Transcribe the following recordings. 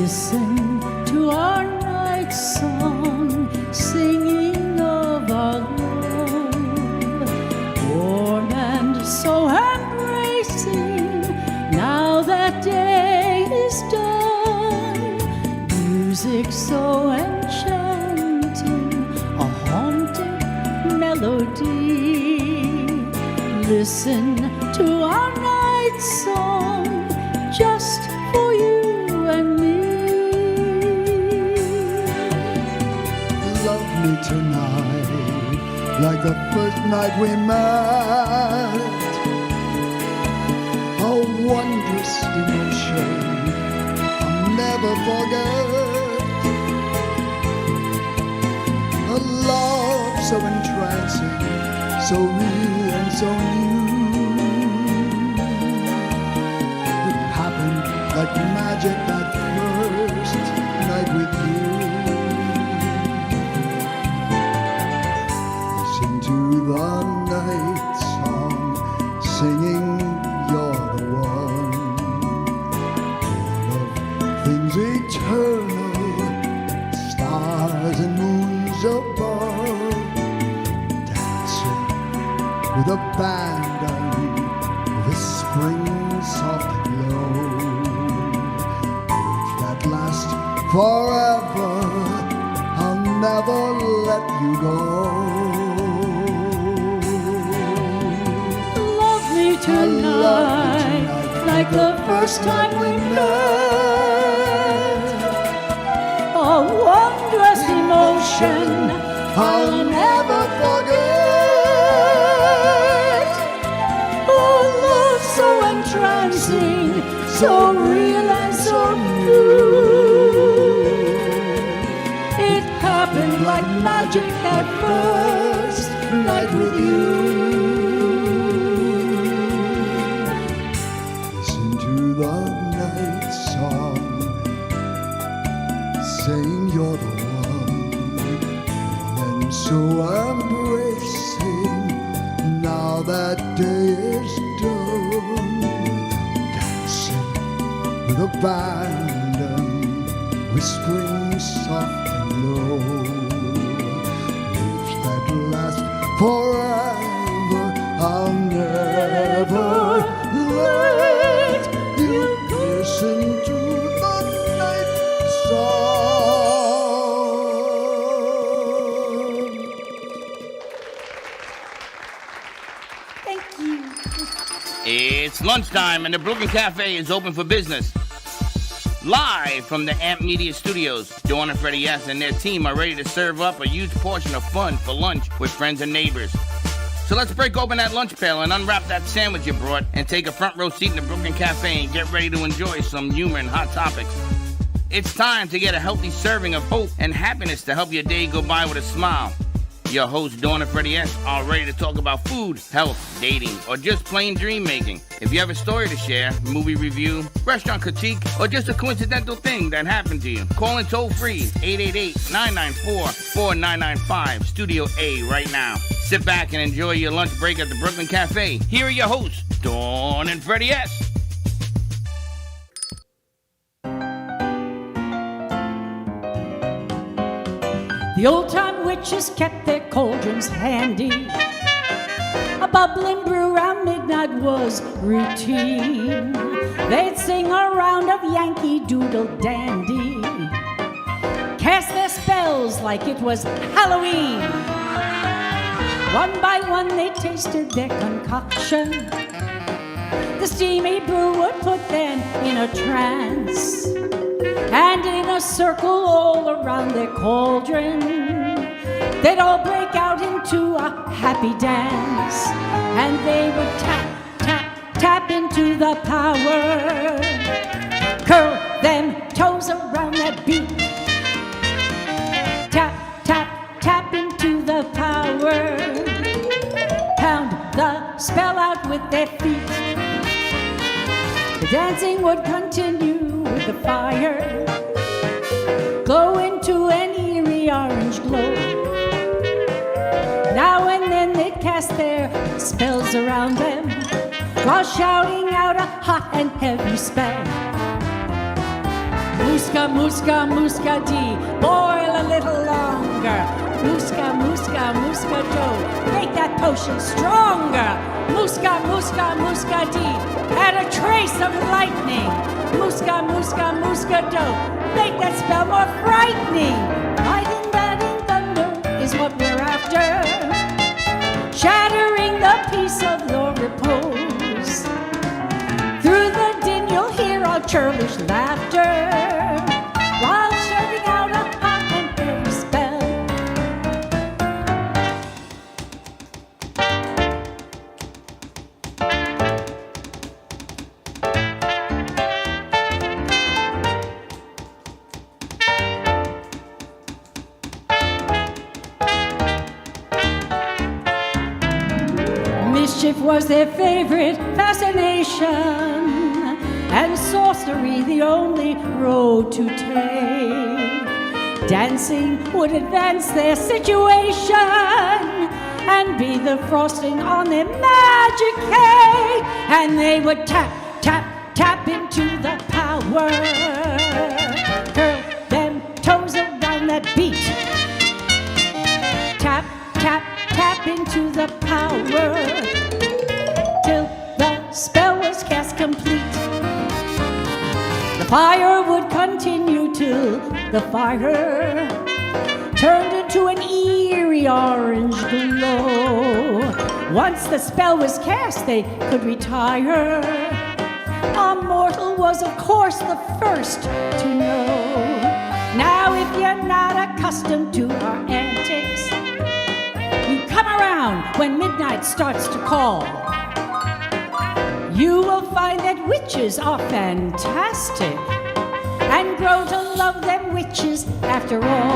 Listen to our night song, singing of our love, warm and so embracing. Now that day is done, music so enchanting, a haunting melody. Listen to our night song, just for you and me. Love me tonight, like the first night we met. A wondrous emotion I'll never forget. A love so entrancing, so real and so new. It happened like magic that first night with you. Listen to the night song, singing you're the one. Full of things eternal, stars and moons above, dancing with abandon, whispering soft glow. Words that last forever, I'll never let you go. Love me tonight, like the first time we met. A wondrous emotion I'll never forget. Oh, love so entrancing, so real and so new. It happened like magic at first night with you. Listen to the night song, saying you're the one, and so embracing. Now that day is done, dancing with abandon, whispering soft and low. Words that last forever, I'll never let you listen to the night song. Thank you. It's lunchtime and the Brooklyn Cafe is open for business. Live from the Amp Media Studios, Dawn and Freddie S. and their team are ready to serve up a huge portion of fun for lunch with friends and neighbors. So let's break open that lunch pail and unwrap that sandwich you brought and take a front row seat in the Brooklyn Cafe and get ready to enjoy some humor and hot topics. It's time to get a healthy serving of hope and happiness to help your day go by with a smile. Your hosts, Dawn and Freddie S., are ready to talk about food, health, dating, or just plain dream making. If you have a story to share, movie review, restaurant critique, or just a coincidental thing that happened to you, call in toll free 888-994-4995, Studio A right now. Sit back and enjoy your lunch break at the Brooklyn Cafe. Here are your hosts, Dawn and Freddie S. The old-time witches kept their cauldrons handy. A bubbling brew around midnight was routine. They'd sing a round of Yankee Doodle Dandy, cast their spells like it was Halloween. One by one they tasted their concoction. The steamy brew would put them in a trance, and in a circle all around their cauldron, they'd all break out into a happy dance. And they would tap, tap, tap into the power, curl them toes around that beat. Tap, tap, tap into the power, pound the spell out with their feet. The dancing would continue with the fire, glow into an eerie orange glow. Now and then they'd cast their spells around them while shouting out a hot and heavy spell. Loose Muska, muska, muska dee. Boil a little longer. Muska, muska, muska dough. Make that potion stronger. Muska, muska, muska dee. Add a trace of lightning. Muska, muska, muska dough. Make that spell more frightening. Lightning, batting, thunder is what we're after. Shattering the peace of your repose. Through the din you'll hear our churlish laughter while serving out a hot and airy spell. Mischief was their favorite fascination, and sorcery the only road to take. Dancing would advance their situation and be the frosting on their magic cake. And they would tap, tap, tap into the power. Curl them toes around that beat. Tap, tap, tap into the power till the spell was cast complete. The fire would continue till the fire turned into an eerie orange glow. Once the spell was cast, they could retire. A mortal was, of course, the first to know. Now, if you're not accustomed to our antics, you come around when midnight starts to call. You will find that witches are fantastic and grow to love them witches after all.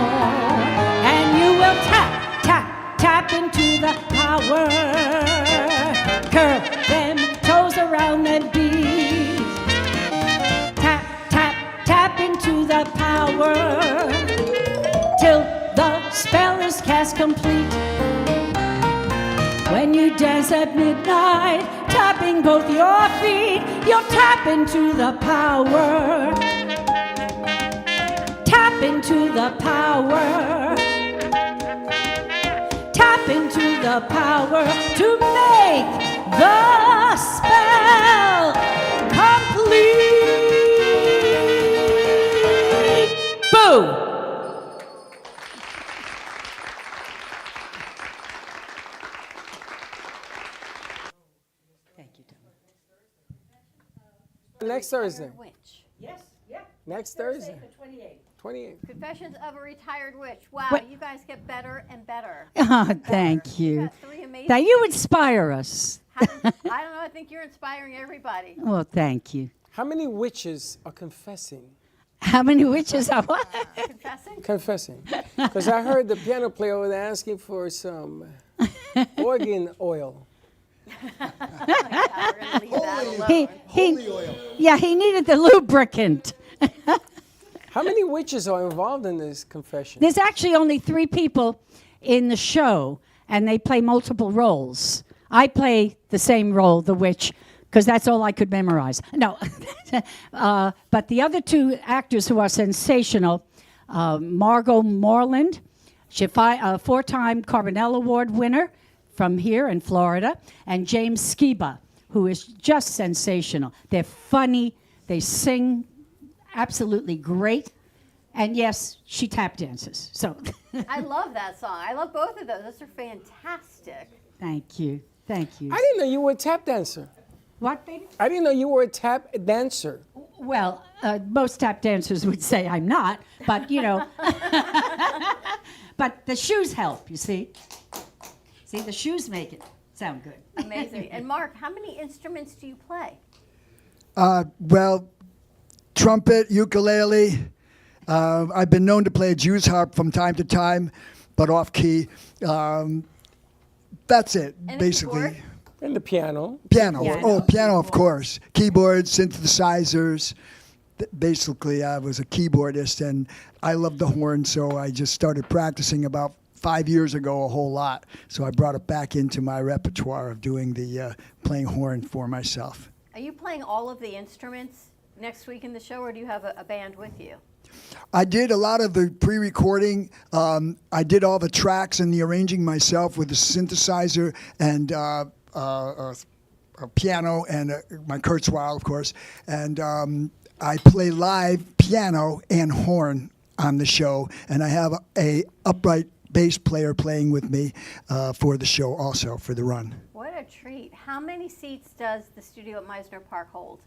And you will tap, tap, tap into the power. Curl them toes around that beat. Tap, tap, tap into the power till the spell is cast complete. When you dance at midnight, tapping both your feet, you'll tap into the power. Tap into the power. Tap into the power to make the spell complete. Boo! Next Thursday. Witch. Yes, yeah. Next Thursday. The 28th. 28. Confessions of a Retired Witch. Wow, What? you guys get better and better. Oh, thank You you. got three amazing. That you inspire us. I don't know. I think you're inspiring everybody. Well, thank you. How many witches are confessing? How many witches are what? Confessing? Confessing. Because I heard the piano player was asking for some organ oil. Yeah, we're gonna leave that alone. Holy oil. Yeah, he needed the lubricant. How many witches are involved in this confession? There's actually only 3 people in the show, and they play multiple roles. I play the same role, the witch, because that's all I could memorize. No, but the other 2 actors who are sensational, Margot Moreland, she 4-time Carbonell Award winner from here in Florida, and James Skiba, who is just sensational. They're funny, they sing absolutely great, and yes, she tap dances. So I love that song. I love both of those. Those are fantastic. thank you. Thank you. I didn't know you were a tap dancer. What, baby? I didn't know you were a tap dancer. Well, most tap dancers would say I'm not, but you know. But the shoes help, you see. See, the shoes make it sound good. Amazing. And Mark, how many instruments do you play? Well, trumpet, ukulele. I've been known to play a Jew's harp from time to time, but off key. That's it, And a basically. keyboard? And the piano. Piano. Piano. Oh, piano, of course. Keyboards, synthesizers. Basically, I was a keyboardist, and I love the horn, so I just started practicing about 5 years ago a whole lot. So I brought it back into my repertoire of doing the playing horn for myself. Are you playing all of the instruments next week in the show, or do you have a band with you? I did a lot of the pre-recording. I did all the tracks and the arranging myself with the synthesizer and a piano and my Kurzweil, of course. And I play live piano and horn on the show, and I have a upright bass player playing with me for the show also, for the run. What a treat. How many seats does the studio at Meisner Park hold?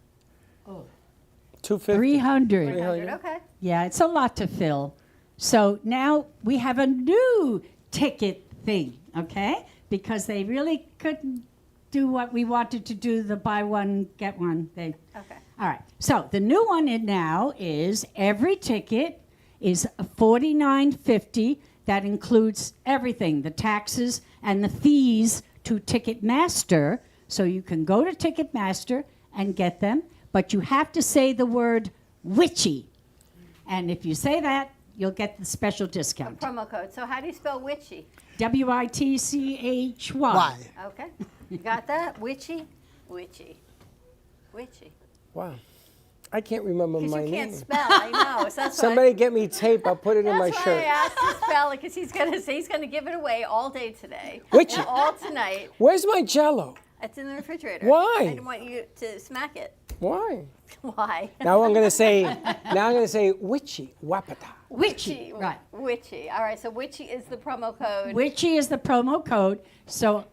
250. 300. 300, okay. Yeah, it's a lot to fill. So now we have a new ticket thing, okay? Because they really couldn't do what we wanted to do, the buy one, get one thing. Okay. All right. So the new one in now is every ticket is $49.50. That includes everything, the taxes and the fees to Ticketmaster. So you can go to Ticketmaster and get them, but you have to say the word witchy. And if you say that, you'll get the special discount. Promo code. So how do you spell witchy? Witchy. Why? Okay. You got that? Witchy? Witchy. Witchy. Wow. I can't remember Because my you name. can't spell. I know. So that's Somebody why, get me tape. I'll put it in my that's why I shirt. asked to spell it, because he's gonna give it away all day today. Witchy. And all tonight. Where's my Jello? It's in the refrigerator. Why? I didn't want you to smack it. Why? Why? Now I'm gonna say witchy, wapata. Witchy. Right. Witchy. All right. So witchy is the promo code. Witchy is the promo code. So,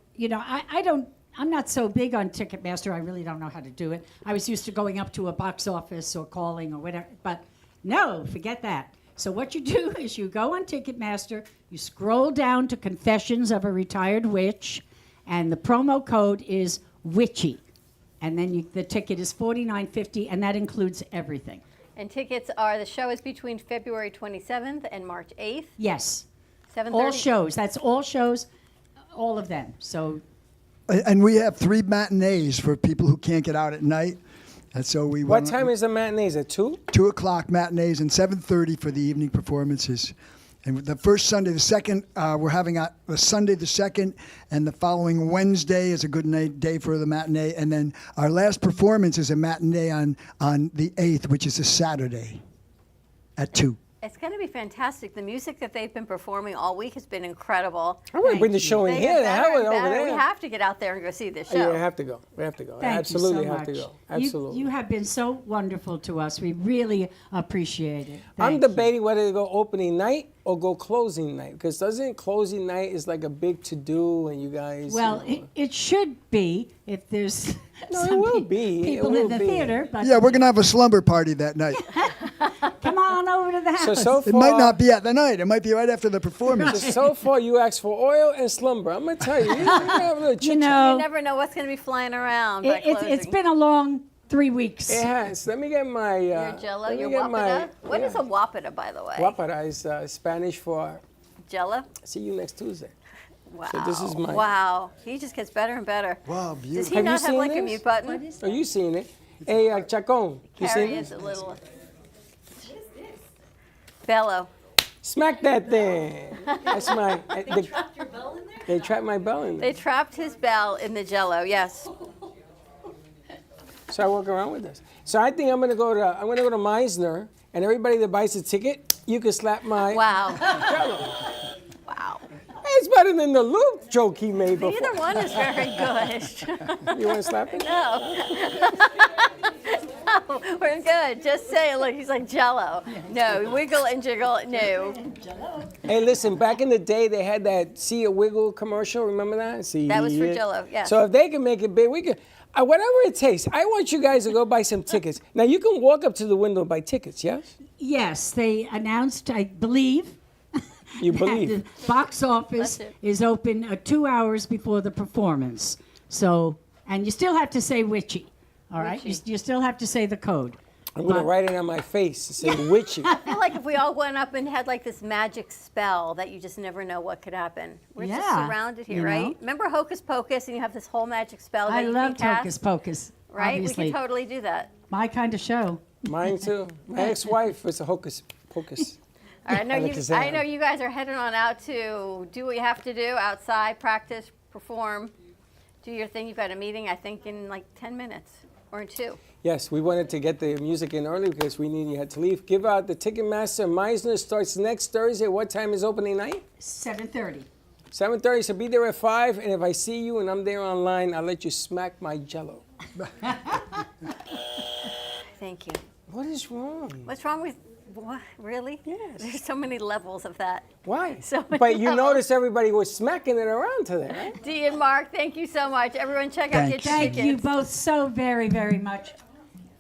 I'm not so big on Ticketmaster. I really don't know how to do it. I was used to going up to a box office or calling or whatever. But no, forget that. So what you do is you go on Ticketmaster, you scroll down to Confessions of a Retired Witch, and the promo code is witchy. And then the ticket is $49.50, and that includes everything. And tickets the show is between February 27th and March 8th. Yes. 7:30. All shows. That's all shows, all of them. So And we have 3 matinees for people who can't get out at night. And so we What time is the matinees? At 2? 2 o'clock matinees and 7:30 for the evening performances. And the first Sunday, the second, we're having a Sunday the 2nd, and the following Wednesday is a good day for the matinee. And then our last performance is a matinee on the 8th, which is a Saturday at 2. It's going to be fantastic. The music that they've been performing all week has been incredible. I'm gonna bring the show in They here. get The better hell and with over better. there. We have to get out there and go see this show. Yeah, we have to go. We have to go. thank Absolutely you so have to much. go. Absolutely. You have been so wonderful to us. We really appreciate it. I'm Thank you. debating whether to go opening night or go closing night, because doesn't closing night is like a big to do, and you guys. Well, you know, it should be if there's No, it some will be. It people will in the be. theater. But Yeah, we're going to have a slumber party that night. come on over to the house. so It far, might not be at the night. It might be right after the performance. so far you asked for oil and slumber. I'm gonna tell you, you have a little you chit-chat. You know, never know what's going to be flying around. by it's closing. been a long 3 weeks. It has. Let me get my. Your Jello, let me your get Wapata. What is a Wapata, by the way? Wapata is Spanish for Jello? see you next Tuesday. Wow. So this is my- Wow. He just gets better and better. Wow, Does beautiful. he Have you not have seen like a this? mute button? Oh, you seen it? Hey, Chacon, you seen Carrie it? is a little. Bello. Smack that thing. That's my. They Trapped your bell in there? They trapped my bell in there. They trapped his bell in the Jello. Yes. So I walk around with this. So I think I'm gonna go to Meisner, and everybody that buys a ticket, you can slap my Wow. Jello. Wow. It's better than the loop joke he made before. Neither one is very good. You want to slap it? No. No, we're good. Just say it. Look, he's like Jello. No, wiggle and jiggle. No. Hey, listen. Back in the day, they had that "See a Wiggle" commercial. Remember that? See That was for it? Jello, yes. So if they can make it big, we can. Whatever it takes. I want you guys to go buy some tickets. Now you can walk up to the window and buy tickets. Yes. Yes, they announced, I believe, You that believe? the box office Bless you. is open 2 hours before the performance. So, and you still have to say witchy, all right? Witchy. You still have to say the code. I'm gonna But- write it on my face to say witchy. I feel like if we all went up and had like this magic spell that you just never know what could happen. We're just Yeah, surrounded here, you know. right? Remember Hocus Pocus, and you have this whole magic spell that I you can love cast? Hocus Pocus, Right? obviously. We can totally do that. My kind of show. Mine too. My ex-wife was a hocus pocus. All right, Alakazam. I know you guys are heading on out to do what you have to do outside, practice, perform, do your thing. You've got a meeting, I think, in like 10 minutes. Or in 2. Yes, we wanted to get the music in early because we knew you had to leave. Give out the Ticketmaster. Meisner starts next Thursday. What time is opening night? 7:30. 7:30, so be there at 5. And if I see you and I'm there online, I'll let you smack my jello. Thank you. What is wrong? What's wrong with, what, really? Yes. There's so many levels of that. Why? So many But you levels. notice everybody was smacking it around today, right? Dee and Mark, thank you so much. Everyone check out Thanks. Get Your Thank you Tickets. both so very, very much.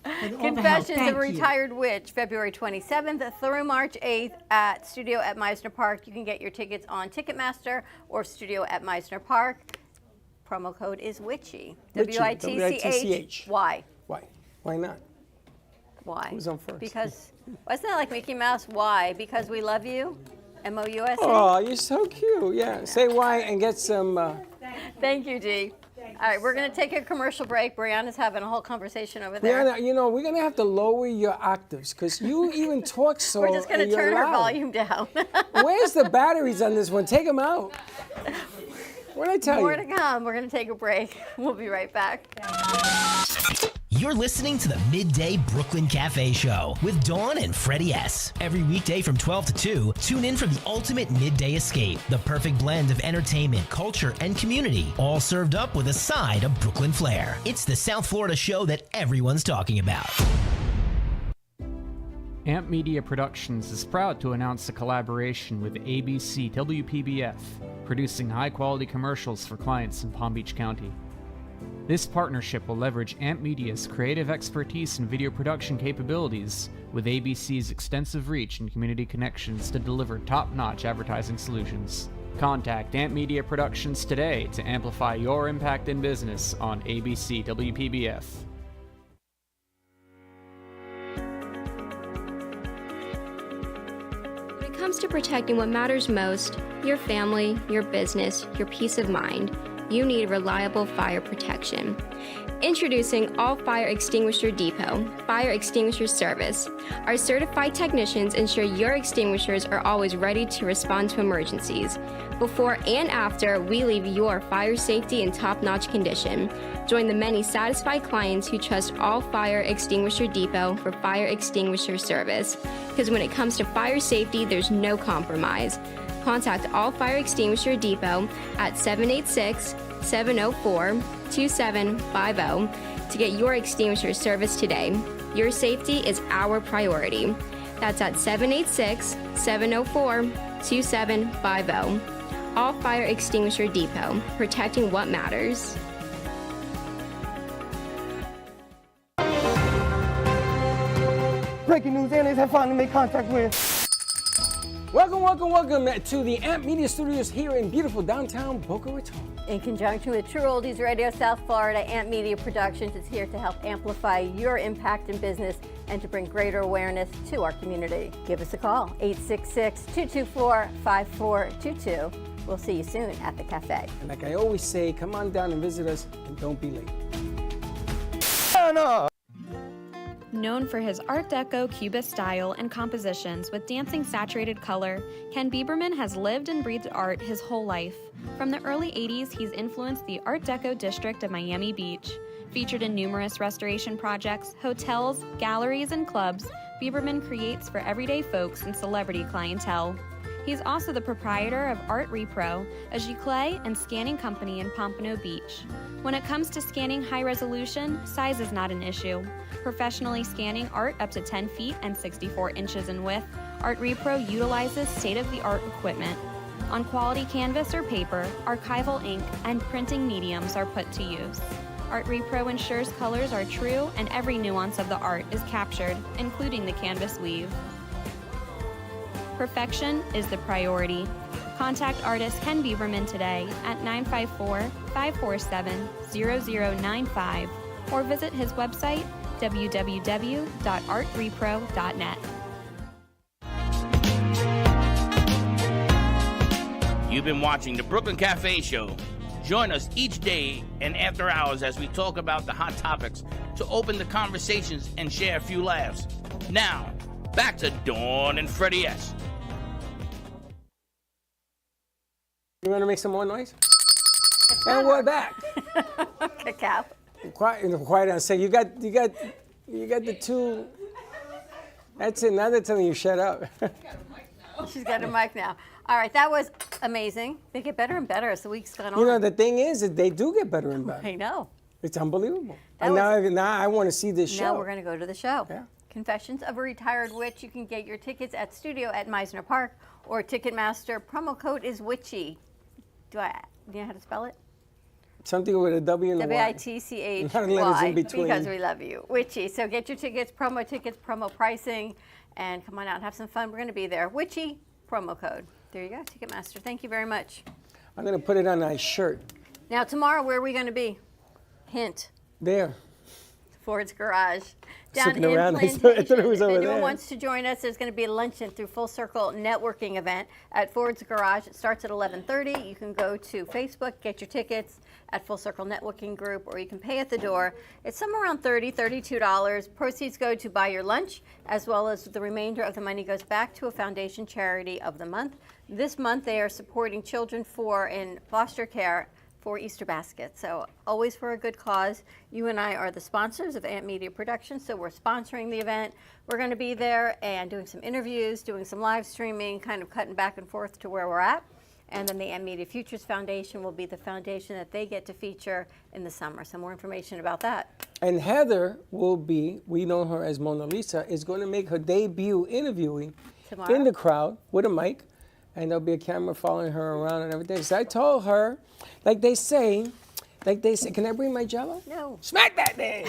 for all the help. Confessions Thank of a you. Retired Witch, February 27th through March 8th at Studio at Meisner Park. You can get your tickets on Ticketmaster or Studio at Meisner Park. Promo code is Witchy. Witchy, W-I-T-C-H. Why? Why? Why not? Why? Who's on first? Because, wasn't that like Mickey Mouse? Why? Because we love you? M-O-U-S-E? Oh, you're so cute. Yeah. Say why and get some. Thank you, Dee. All right, we're going to take a commercial break. Brianna's having a whole conversation over there. Brianna, you know, we're going to have to lower your octaves because you even talk so. We're just going to you're turn her loud. volume down. Where's the batteries on this one? Take them out. What did I tell More you? to come. We're going to take a break. We'll be right back. You're listening to the Midday Brooklyn Cafe Show with Dawn and Freddie S. Every weekday from 12 to 2, tune in for the ultimate midday escape. The perfect blend of entertainment, culture, and community, all served up with a side of Brooklyn flair. It's the South Florida show that everyone's talking about. Amp Media Productions is proud to announce a collaboration with ABC WPBF, producing high-quality commercials for clients in Palm Beach County. This partnership will leverage Amp Media's creative expertise and video production capabilities with ABC's extensive reach and community connections to deliver top-notch advertising solutions. Contact Amp Media Productions today to amplify your impact in business on ABC WPBF. When it comes to protecting what matters most, your family, your business, your peace of mind, you need reliable fire protection. Introducing All Fire Extinguisher Depot, Fire Extinguisher Service. Our certified technicians ensure your extinguishers are always ready to respond to emergencies. Before and after, we leave your fire safety in top-notch condition. Join the many satisfied clients who trust All Fire Extinguisher Depot for fire extinguisher service. Because when it comes to fire safety, there's no compromise. Contact All Fire Extinguisher Depot at 786-704-2750 to get your extinguisher service today. Your safety is our priority. That's at 786-704-2750. All Fire Extinguisher Depot, protecting what matters. Breaking news, aliens have finally made contact with. Welcome to the Amp Media Studios here in beautiful downtown Boca Raton. In conjunction with True Oldies Radio South Florida, Amp Media Productions is here to help amplify your impact in business and to bring greater awareness to our community. Give us a call, 866-224-5422. We'll see you soon at the cafe. And like I always say, come on down and visit us and don't be late. Known for his Art Deco Cubist style and compositions with dancing saturated color, Ken Bieberman has lived and breathed art his whole life. From the early 80s, he's influenced the Art Deco district of Miami Beach. Featured in numerous restoration projects, hotels, galleries, and clubs, Bieberman creates for everyday folks and celebrity clientele. He's also the proprietor of Art Repro, a giclée and scanning company in Pompano Beach. When it comes to scanning high resolution, size is not an issue. Professionally scanning art up to 10 feet and 64 inches in width, Art Repro utilizes state-of-the-art equipment. On quality canvas or paper, archival ink, and printing mediums are put to use. Art Repro ensures colors are true and every nuance of the art is captured, including the canvas weave. Perfection is the priority. Contact artist Ken Bieberman today at 954-547-0095 or visit his website www.artrepro.net. You've been watching the Brooklyn Cafe Show. Join us each day and after hours as we talk about the hot topics to open the conversations and share a few laughs. Now, back to Dawn and Freddie S. You want to make some more noise? And we're back. Cacao. quiet on second. You got the two. That's it. Now they're telling you shut up. She's got a mic now. All right, that was amazing. They get better and better as the week's gone on. You know, the thing is that they do get better and better. I know. It's unbelievable. And now I want to see this show. Now we're going to go to the show. Yeah. Confessions of a Retired Witch. You can get your tickets at Studio at Meisner Park or Ticketmaster. Promo code is Witchy. Do you know how to spell it? Something with a W and a Y. W-I-T-C-H-Y. A lot of letters in between. Because we love you. Witchy. So get your tickets, promo pricing, and come on out and have some fun. We're going to be there. Witchy, promo code. There you go, Ticketmaster. Thank you very much. I'm going to put it on my shirt. Now, tomorrow, where are we going to be? Hint. There. Ford's Garage. Down in around. Plantation. I thought it was if over anyone there. wants to join us, there's going to be a luncheon through Full Circle networking event at Ford's Garage. It starts at 11:30. You can go to Facebook, get your tickets at Full Circle Networking Group, or you can pay at the door. It's somewhere around $32. Proceeds go to buy your lunch, as well as the remainder of the money goes back to a foundation charity of the month. This month, they are supporting children in foster care for Easter baskets. So always for a good cause. You and I are the sponsors of Amp Media Productions, so we're sponsoring the event. We're going to be there and doing some interviews, doing some live streaming, kind of cutting back and forth to where we're at. And then the Amp Media Futures Foundation will be the foundation that they get to feature in the summer. Some more information about that. And Heather will be, we know her as Mona Lisa, is going to make her debut interviewing Tomorrow. in the crowd with a mic. And there'll be a camera following her around and everything. So I told her, like they say, can I bring my Jell-O? No. Smack that thing.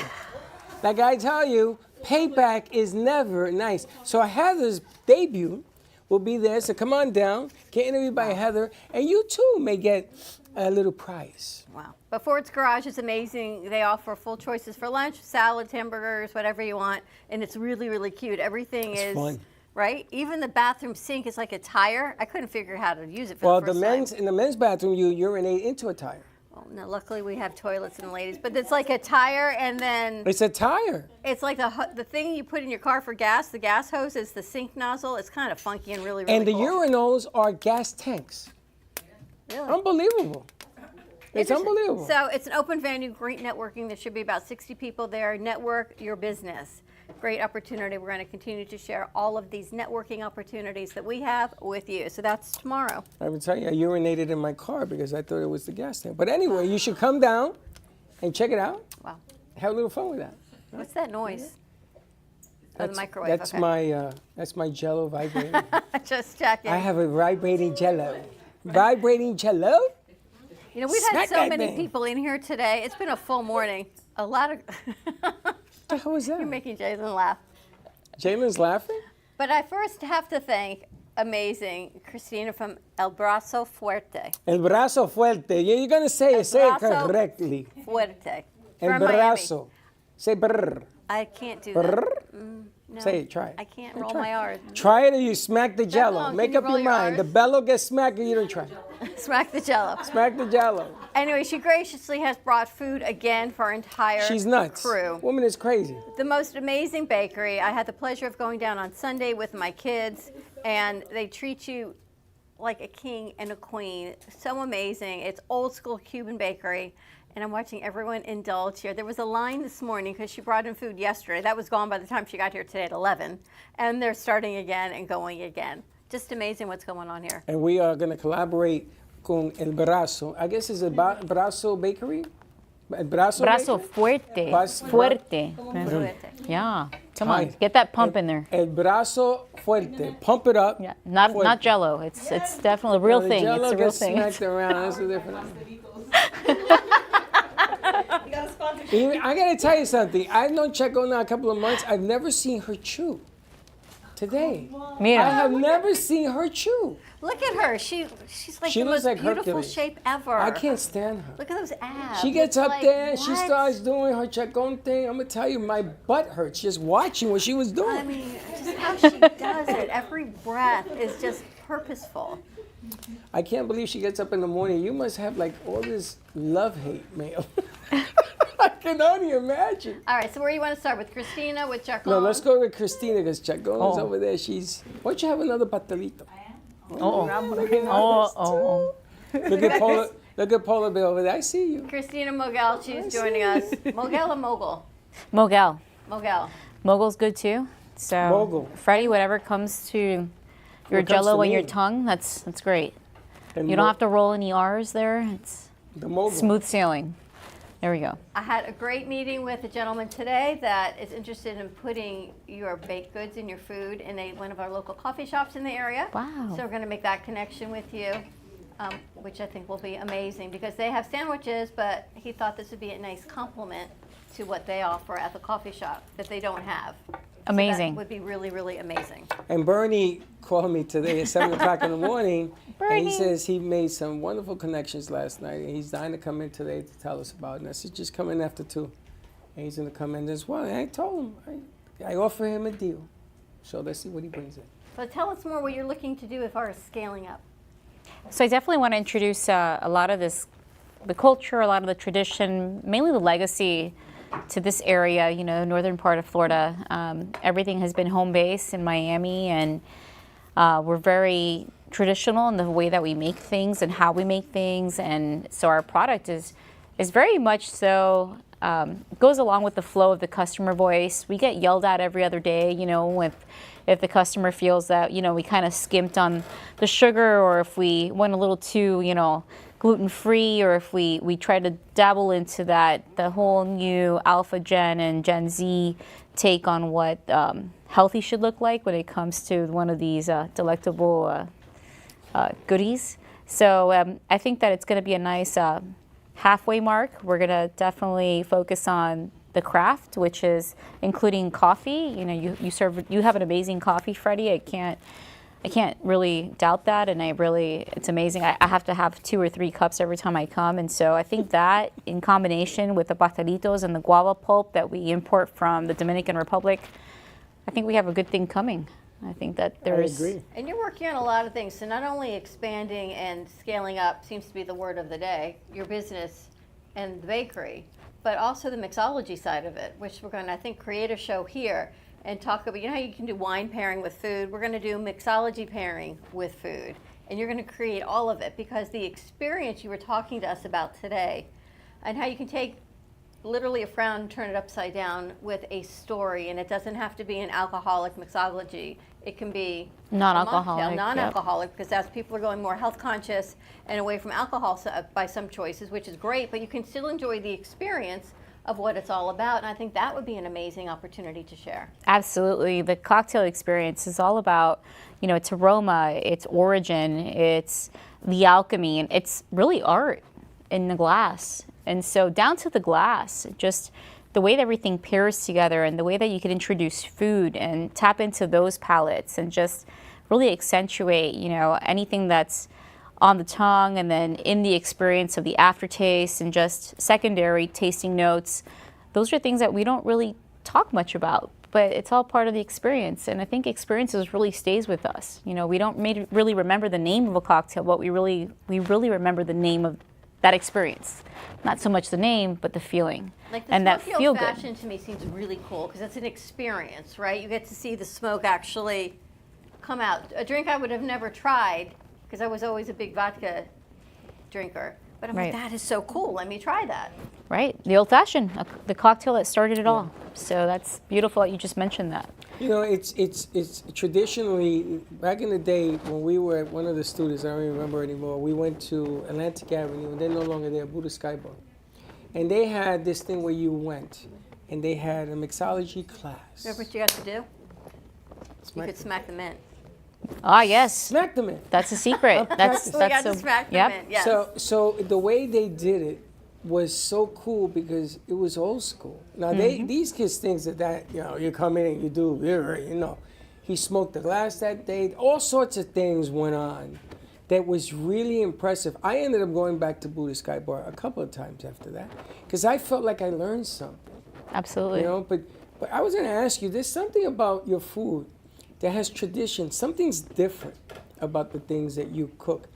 Like I tell you, payback is never nice. So Heather's debut will be there. So come on down, get interviewed by Heather, and you too may get a little prize. Wow. But Ford's Garage is amazing. They offer full choices for lunch, salads, hamburgers, whatever you want. And it's really, really cute. Everything is fun. Right? Even the bathroom sink is like a tire. I couldn't figure out how to use it for the first time. In the men's bathroom, you urinate into a tire. Well, no, luckily we have toilets in the ladies, but it's like a tire, and then It's a tire. it's like the thing you put in your car for gas. The gas hose is the sink nozzle. It's kind of funky and really, really And the cool. urinals are gas tanks. Really? Unbelievable. It's Interesting. unbelievable. So it's an open venue, great networking. There should be about 60 people there. Network your business. Great opportunity. We're going to continue to share all of these networking opportunities that we have with you. So that's tomorrow. I would tell you, I urinated in my car because I thought it was the gas tank. But anyway, you should come down and check it out. Wow. Have a little fun with that. What's that noise? Oh, the microwave. That's okay. that's my Jell-O vibrator. Just checking. I have a vibrating Jell-O. Vibrating Jell-O? You know, we've Smack had so that many thing. people in here today. It's been a full morning. A lot of. What the hell was that? You're making Jason laugh. Jalen's laughing? But I first have to thank amazing Christina from El Brazo Fuerte. El brazo fuerte. You're going to say it brazo correctly. Fuerte. El From Miami. brazo. Say brr. I can't do Brr. that. No, Say it, try it. I can't roll my R's. Try it or you smack the Jell-O. long. Make Can you up roll your your mind. R's? The bellow gets smacked or you don't try. Smack the Jell-O. Smack the Jell-O. Anyway, she graciously has brought food again for our entire She's nuts. crew. Woman is crazy. The most amazing bakery. I had the pleasure of going down on Sunday with my kids, and they treat you like a king and a queen. So amazing. It's old school Cuban bakery, and I'm watching everyone indulge here. There was a line this morning because she brought in food yesterday. That was gone by the time she got here today at 11, and they're starting again and going again. Just amazing what's going on here. And we are going to collaborate con El Brazo. I guess it's a Brazo Bakery? El Brazo Brazo Bakery? fuerte. Bras- Fuerte. Fuerte. Yeah. Come Hi. on. Get that pump in there. El Brazo Fuerte. Pump it up. Yeah. Not Jell-O. It's definitely a real The thing. Jell-O It's a real gets thing. smacked around. That's a different. I got to tell you something. I've known Checo now a couple of months. I've never seen her chew. Today. Mira. I have never seen her chew. Look at her. She's like She the looks most like beautiful Hercules. shape ever. I can't stand her. Look at those abs. She gets It's up like, there, she what? starts doing her Chacon thing. I'm going to tell you, my butt hurts just watching what she was doing. I mean, just how she does it. Every breath is just purposeful. I can't believe she gets up in the morning. You must have like all this love-hate mail. I can only imagine. All right, so where do you want to start? With Christina, with Chacon? No, let's go with Christina because Chacon is Oh. over there. Why don't you have another pastelito? Oh. I'm looking at Oh. this too. Look at Paula. Look at Polar Bear over there. I see you. Christina Mogel, she's joining us. Mogel or Mogul? Mogel. Mogel. Mogul's good too. So Mogul. Freddie, whatever comes to your What comes jello to and your me. tongue, that's great. And You don't have to roll any R's there. It's the mogul. smooth sailing. There we go. I had a great meeting with a gentleman today that is interested in putting your baked goods in your food in one of our local coffee shops in the area. Wow. So we're going to make that connection with you, which I think will be amazing because they have sandwiches, but he thought this would be a nice complement to what they offer at the coffee shop that they don't have. Amazing. So that would be really, really amazing. And Bernie called me today at 7 o'clock in the morning, and Bernie. he says he made some wonderful connections last night, and he's dying to come in today to tell us about it. And I said, just come in after 2. And he's going to come in as well. And I told him, I offer him a deal. So let's see what he brings in. So tell us more what you're looking to do as far as scaling up. So I definitely want to introduce a lot of the culture, a lot of the tradition, mainly the legacy to this area, northern part of Florida. Everything has been home base in Miami, and we're very traditional in the way that we make things and how we make things. And so our product is very much so, goes along with the flow of the customer voice. We get yelled at every other day, if the customer feels that, we kind of skimped on the sugar, or if we went a little too, gluten-free, or if we try to dabble into the whole new Alpha Gen and Gen Z take on what healthy should look like when it comes to one of these delectable goodies. So I think that it's going to be a nice halfway mark. We're going to definitely focus on the craft, which is including coffee. You have an amazing coffee, Freddie. I can't really doubt that, and it's amazing. I have to have 2 or 3 cups every time I come, and so I think that in combination with the pastelitos and the guava pulp that we import from the Dominican Republic, I think we have a good thing coming. I think that there's... I agree. And you're working on a lot of things, so not only expanding and scaling up seems to be the word of the day, your business and the bakery, but also the mixology side of it, which we're going to, I think, create a show here and talk about, how you can do wine pairing with food. We're going to do mixology pairing with food. And you're going to create all of it because the experience you were talking to us about today and how you can take literally a frown and turn it upside down with a story. And it doesn't have to be an alcoholic mixology. It can be non-alcoholic, non-alcoholic, because as people are going more health conscious and away from alcohol by some choices, which is great, but you can still enjoy the experience of what it's all about, and I think that would be an amazing opportunity to share. Absolutely. The cocktail experience is all about, its aroma, its origin, it's the alchemy, and it's really art in the glass. And so down to the glass, just the way that everything pairs together and the way that you can introduce food and tap into those palettes and just really accentuate, anything that's on the tongue, and then in the experience of the aftertaste and just secondary tasting notes. Those are things that we don't really talk much about, but it's all part of the experience. And I think experiences really stays with us. We don't really remember the name of a cocktail, but we really remember the name of that experience. Not so much the name, but the feeling. Like the and that smoky feel old good. fashioned to me seems really cool because it's an experience, right? You get to see the smoke actually come out. A drink I would have never tried because I was always a big vodka drinker. But I'm like, Right. that is so cool. Let me try that. Right, the old fashioned, the cocktail that started it all. So that's beautiful that you just mentioned that. It's traditionally, back in the day when we were at one of the studios, I don't remember anymore, we went to Atlantic Avenue, and they're no longer there, Buddha Sky Bar. And they had this thing where you went, and they had a mixology class. Remember what you got to do? You could smack them in. Ah, yes. Smack them in. That's a secret. that's We got to smack them in, yes. So the way they did it was so cool because it was old school. Now these kids think that you come in and you do he smoked the glass that day. All sorts of things went on that was really impressive. I ended up going back to Buddha Sky Bar a couple of times after that because I felt like I learned something. Absolutely. But I was going to ask you, there's something about your food that has tradition. Something's different about the things that you cook.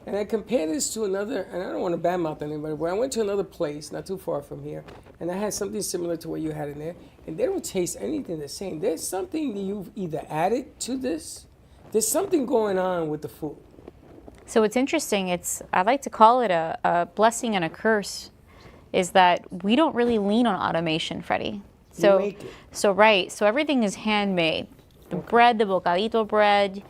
And I compare this to another, and I don't want to badmouth anybody, but I went to another place not too far from here, and I had something similar to what you had in there, and they don't taste anything the same. There's something that you've either added to this, there's something going on with the food. So it's interesting. I like to call it a blessing and a curse, is that we don't really lean on automation, Freddie. So, make it. So everything is handmade. The bread, the bocadito bread,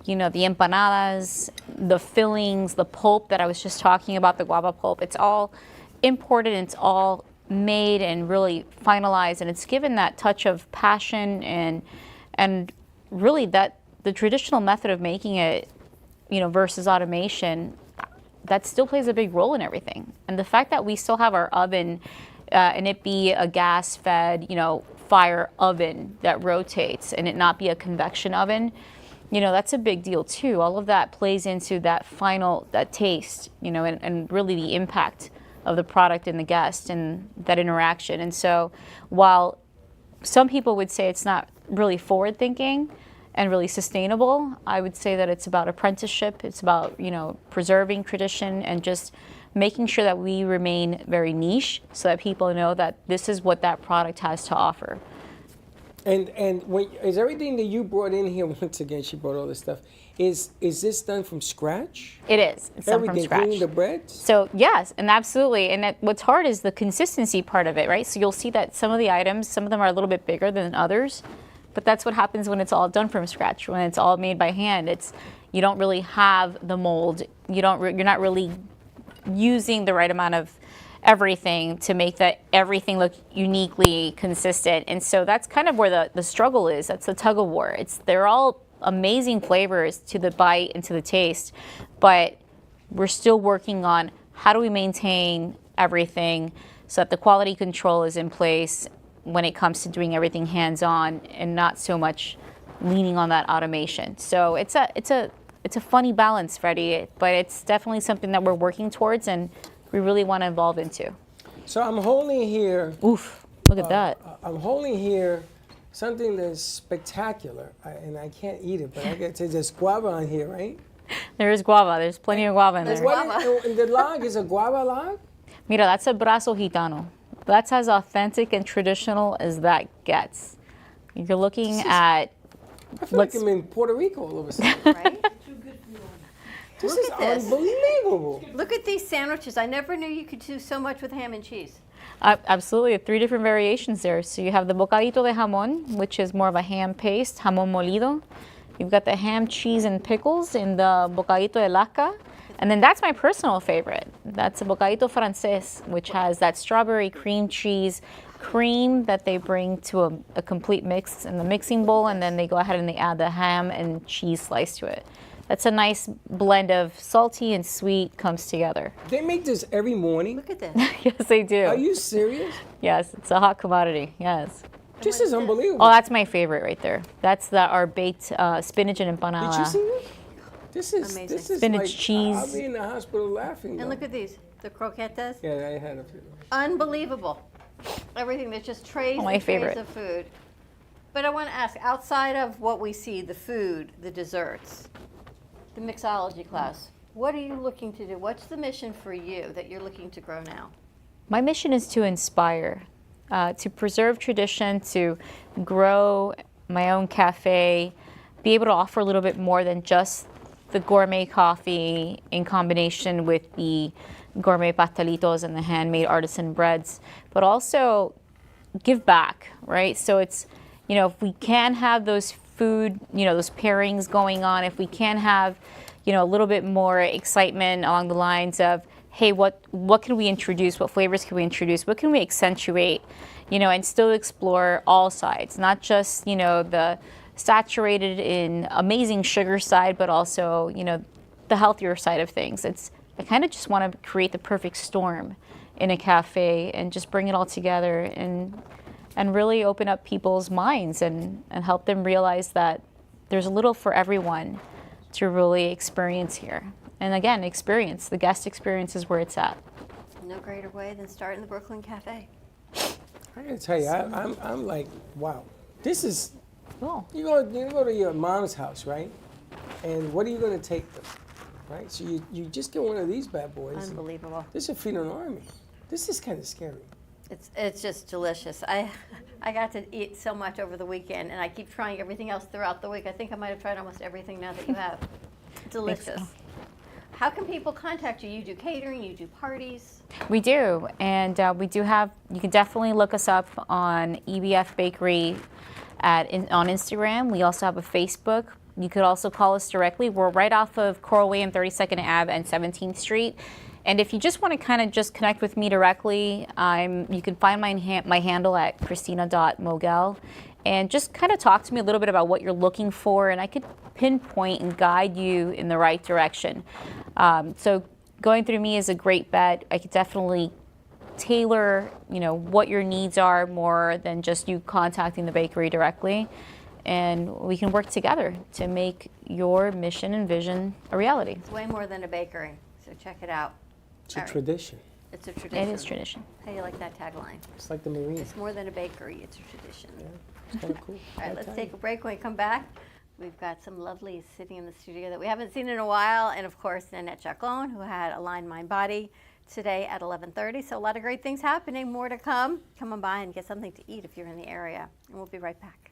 the empanadas, the fillings, the pulp that I was just talking about, the guava pulp. It's all imported and it's all made and really finalized, and it's given that touch of passion and really that the traditional method of making it, versus automation, that still plays a big role in everything. And the fact that we still have our oven and it be a gas-fed, fire oven that rotates and it not be a convection oven, that's a big deal too. All of that plays into that taste, and really the impact of the product and the guest and that interaction. And so while some people would say it's not really forward thinking and really sustainable, I would say that it's about apprenticeship. It's about, preserving tradition and just making sure that we remain very niche so that people know that this is what that product has to offer. And is everything that you brought in here, once again, she brought all this stuff, is this done from scratch? It is. It's done from scratch. Including the breads? So yes, and absolutely. And what's hard is the consistency part of it, right? So you'll see that some of the items, some of them are a little bit bigger than others, but that's what happens when it's all done from scratch, when it's all made by hand. You don't really have the mold. You're not really using the right amount of everything to make everything look uniquely consistent. And so that's kind of where the struggle is. That's the tug of war. They're all amazing flavors to the bite and to the taste, but we're still working on how do we maintain everything so that the quality control is in place when it comes to doing everything hands-on and not so much leaning on that automation. So it's a funny balance, Freddie, but it's definitely something that we're working towards and we really want to evolve into. So I'm holding here. Oof, look at that. I'm holding here something that's spectacular, and I can't eat it, but I get to there's guava on here, right? There is guava. There's plenty of guava in there. And the log is a guava log? Mira, that's a brazo gitano. That's as authentic and traditional as that gets. You're looking at... I feel like I'm in Puerto Rico all of a sudden. Right? This Look is at this. unbelievable. Look at these sandwiches. I never knew you could do so much with ham and cheese. Absolutely, 3 different variations there. So you have the bocadito de jamón, which is more of a ham paste, jamón molido. You've got the ham, cheese, and pickles in the bocadito de laca. And then that's my personal favorite. That's a bocadito francés, which has that strawberry cream cheese cream that they bring to a complete mix in the mixing bowl, and then they go ahead and they add the ham and cheese slice to it. That's a nice blend of salty and sweet comes together. They make this every morning? Look at this. Yes, they do. Are you serious? Yes, it's a hot commodity, yes. This is unbelievable. Oh, that's my favorite right there. That's our baked spinach and empanada. Did you see this? This is Amazing. This is Spinach like, cheese. I'll be in the hospital laughing. And though. look at these, the croquetas. Yeah, I had a few. Unbelievable. Everything, there's just trays My and favorite. trays of food. But I want to ask, outside of what we see, the food, the desserts, the mixology class, what are you looking to do? What's the mission for you that you're looking to grow now? My mission is to inspire, to preserve tradition, to grow my own cafe, be able to offer a little bit more than just the gourmet coffee in combination with the gourmet pastelitos and the handmade artisan breads, but also give back, right? So it's, if we can have those food, those pairings going on, if we can have, a little bit more excitement along the lines of, hey, what can we introduce? What flavors can we introduce? What can we accentuate, and still explore all sides, not just, the saturated in amazing sugar side, but also, the healthier side of things. I kind of just want to create the perfect storm in a cafe and just bring it all together and really open up people's minds and help them realize that there's a little for everyone to really experience here. And again, the guest experience is where it's at. No greater way than starting the Brooklyn Cafe. I gotta tell you, I'm like, wow. This is, Cool. you go to your mom's house, right? And what are you gonna take them, right? So you just get one of these bad boys. Unbelievable. This will feed an army. This is kind of scary. It's just delicious. I got to eat so much over the weekend, and I keep trying everything else throughout the week. I think I might have tried almost everything now that you have. Delicious. How can people contact you? You do catering, you do parties. We do, and we do have, you can definitely look us up on EBF Bakery on Instagram. We also have a Facebook. You could also call us directly. We're right off of Coral Way and 32nd Ave and 17th Street. And if you just want to kind of just connect with me directly, you can find my handle at christina.mogel. And just kind of talk to me a little bit about what you're looking for, and I could pinpoint and guide you in the right direction. So going through me is a great bet. I could definitely tailor, what your needs are more than just you contacting the bakery directly. And we can work together to make your mission and vision a reality. It's way more than a bakery, so check it out. It's a tradition. It's a tradition. It is tradition. How do you like that tagline? It's like the Marine. It's more than a bakery, it's a tradition. Yeah, it's kind of cool. All right, let's take a break. When we come back, we've got some lovelies sitting in the studio that we haven't seen in a while, and of course, Nanette Chacon, who had Align Mind Body today at 11:30. So a lot of great things happening, more to come. Come on by and get something to eat if you're in the area, and we'll be right back.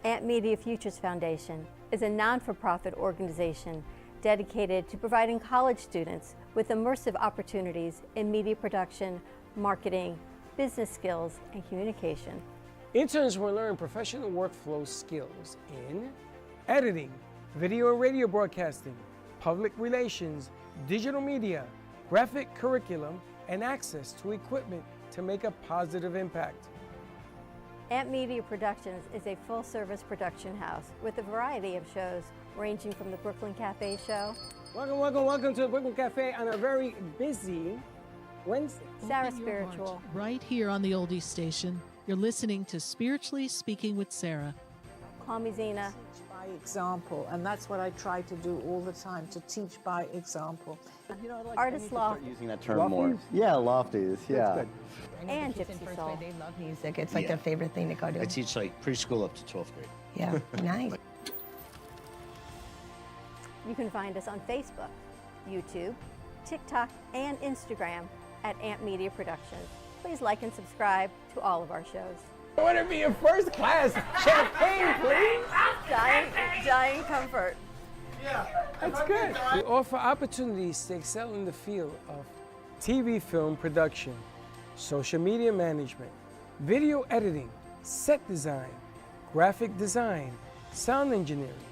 Amp Media Futures Foundation is a non-for-profit organization dedicated to providing college students with immersive opportunities in media production, marketing, business skills, and communication. Interns will learn professional workflow skills in editing, video and radio broadcasting, public relations, digital media, graphic curriculum, and access to equipment to make a positive impact. Amp Media Productions is a full-service production house with a variety of shows ranging from the Brooklyn Cafe show. Welcome to the Brooklyn Cafe on a very busy Wednesday. Sarah Open your Spiritual. heart, right here on the Oldies Station. You're listening to Spiritually Speaking with Sarah. Call me Zena. By example, and that's what I try to do all the time, to teach by example. Artist Loft. Using that term more. Yeah, lofties, yeah. And Gypsy Soul. They love music. It's like their favorite thing to go to. I teach like preschool up to 12th grade. Yeah, nice. You can find us on Facebook, YouTube, TikTok, and Instagram at Amp Media Productions. Please like and subscribe to all of our shows. I want to be a first class champagne, please. Dying comfort. Yeah, that's good. We offer opportunities to excel in the field of TV film production, social media management, video editing, set design, graphic design, sound engineering,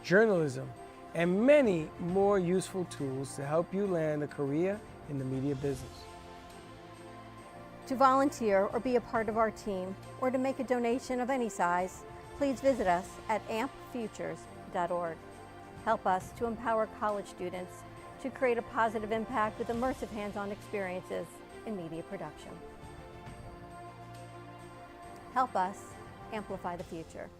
journalism, and many more useful tools to help you land a career in the media business. To volunteer or be a part of our team, or to make a donation of any size, please visit us at ampfutures.org. Help us to empower college students to create a positive impact with immersive hands-on experiences in media production. Help us amplify the future.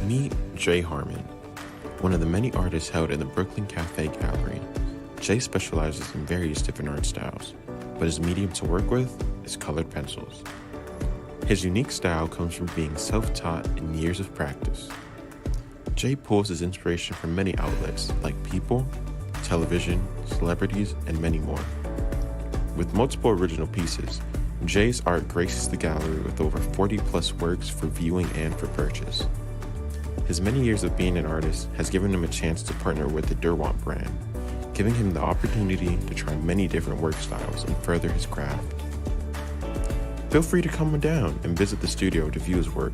Meet Jay Harmon, one of the many artists held in the Brooklyn Cafe Gallery. Jay specializes in various different art styles, but his medium to work with is colored pencils. His unique style comes from being self-taught and years of practice. Jay pulls his inspiration from many outlets like people, television, celebrities, and many more. With multiple original pieces, Jay's art graces the gallery with over 40+ works for viewing and for purchase. His many years of being an artist has given him a chance to partner with the Derwent brand, giving him the opportunity to try many different work styles and further his craft. Feel free to come down and visit the studio to view his work,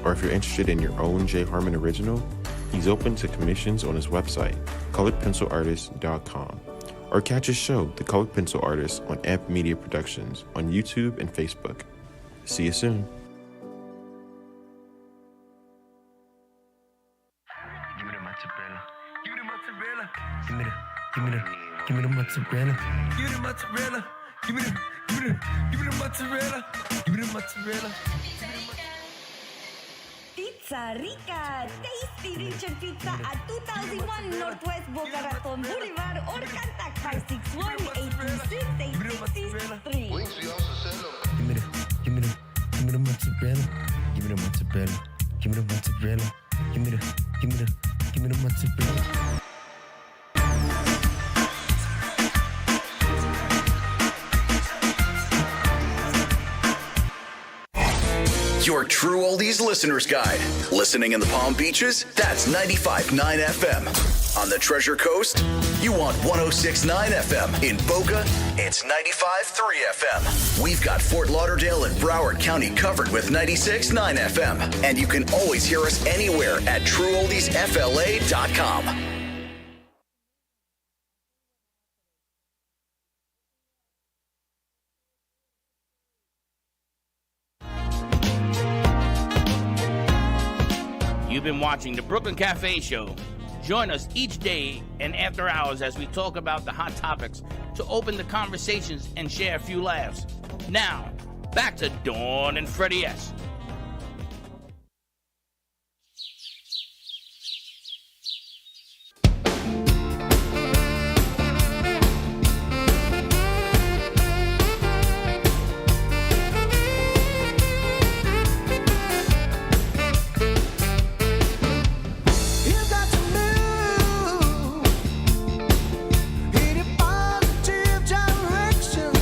or if you're interested in your own Jay Harmon original, he's open to commissions on his website, coloredpencilartist.com, or catch his show, The Colored Pencil Artist, on Amp Media Productions on YouTube and Facebook. See you soon. Give me the mozzarella. Give me the mozzarella. Give me the mozzarella. Give me the mozzarella. Pizza Rica, tasty Richard Pizza at 2001 Northwest Boca Raton Boulevard or contact 561-826-8663. Give me the mozzarella. Give me the mozzarella. Give me the mozzarella. Give me the give me the mozzarella. Your True Oldies Listener's Guide. Listening in the Palm Beaches? That's 95.9 FM. On the Treasure Coast? You want 106.9 FM. In Boca? It's 95.3 FM. We've got Fort Lauderdale and Broward County covered with 96.9 FM. And you can always hear us anywhere at TrueOldiesFLA.com. You've been watching the Brooklyn Cafe Show. Join us each day and after hours as we talk about the hot topics to open the conversations and share a few laughs. Now, back to Dawn and Freddie S. Direction,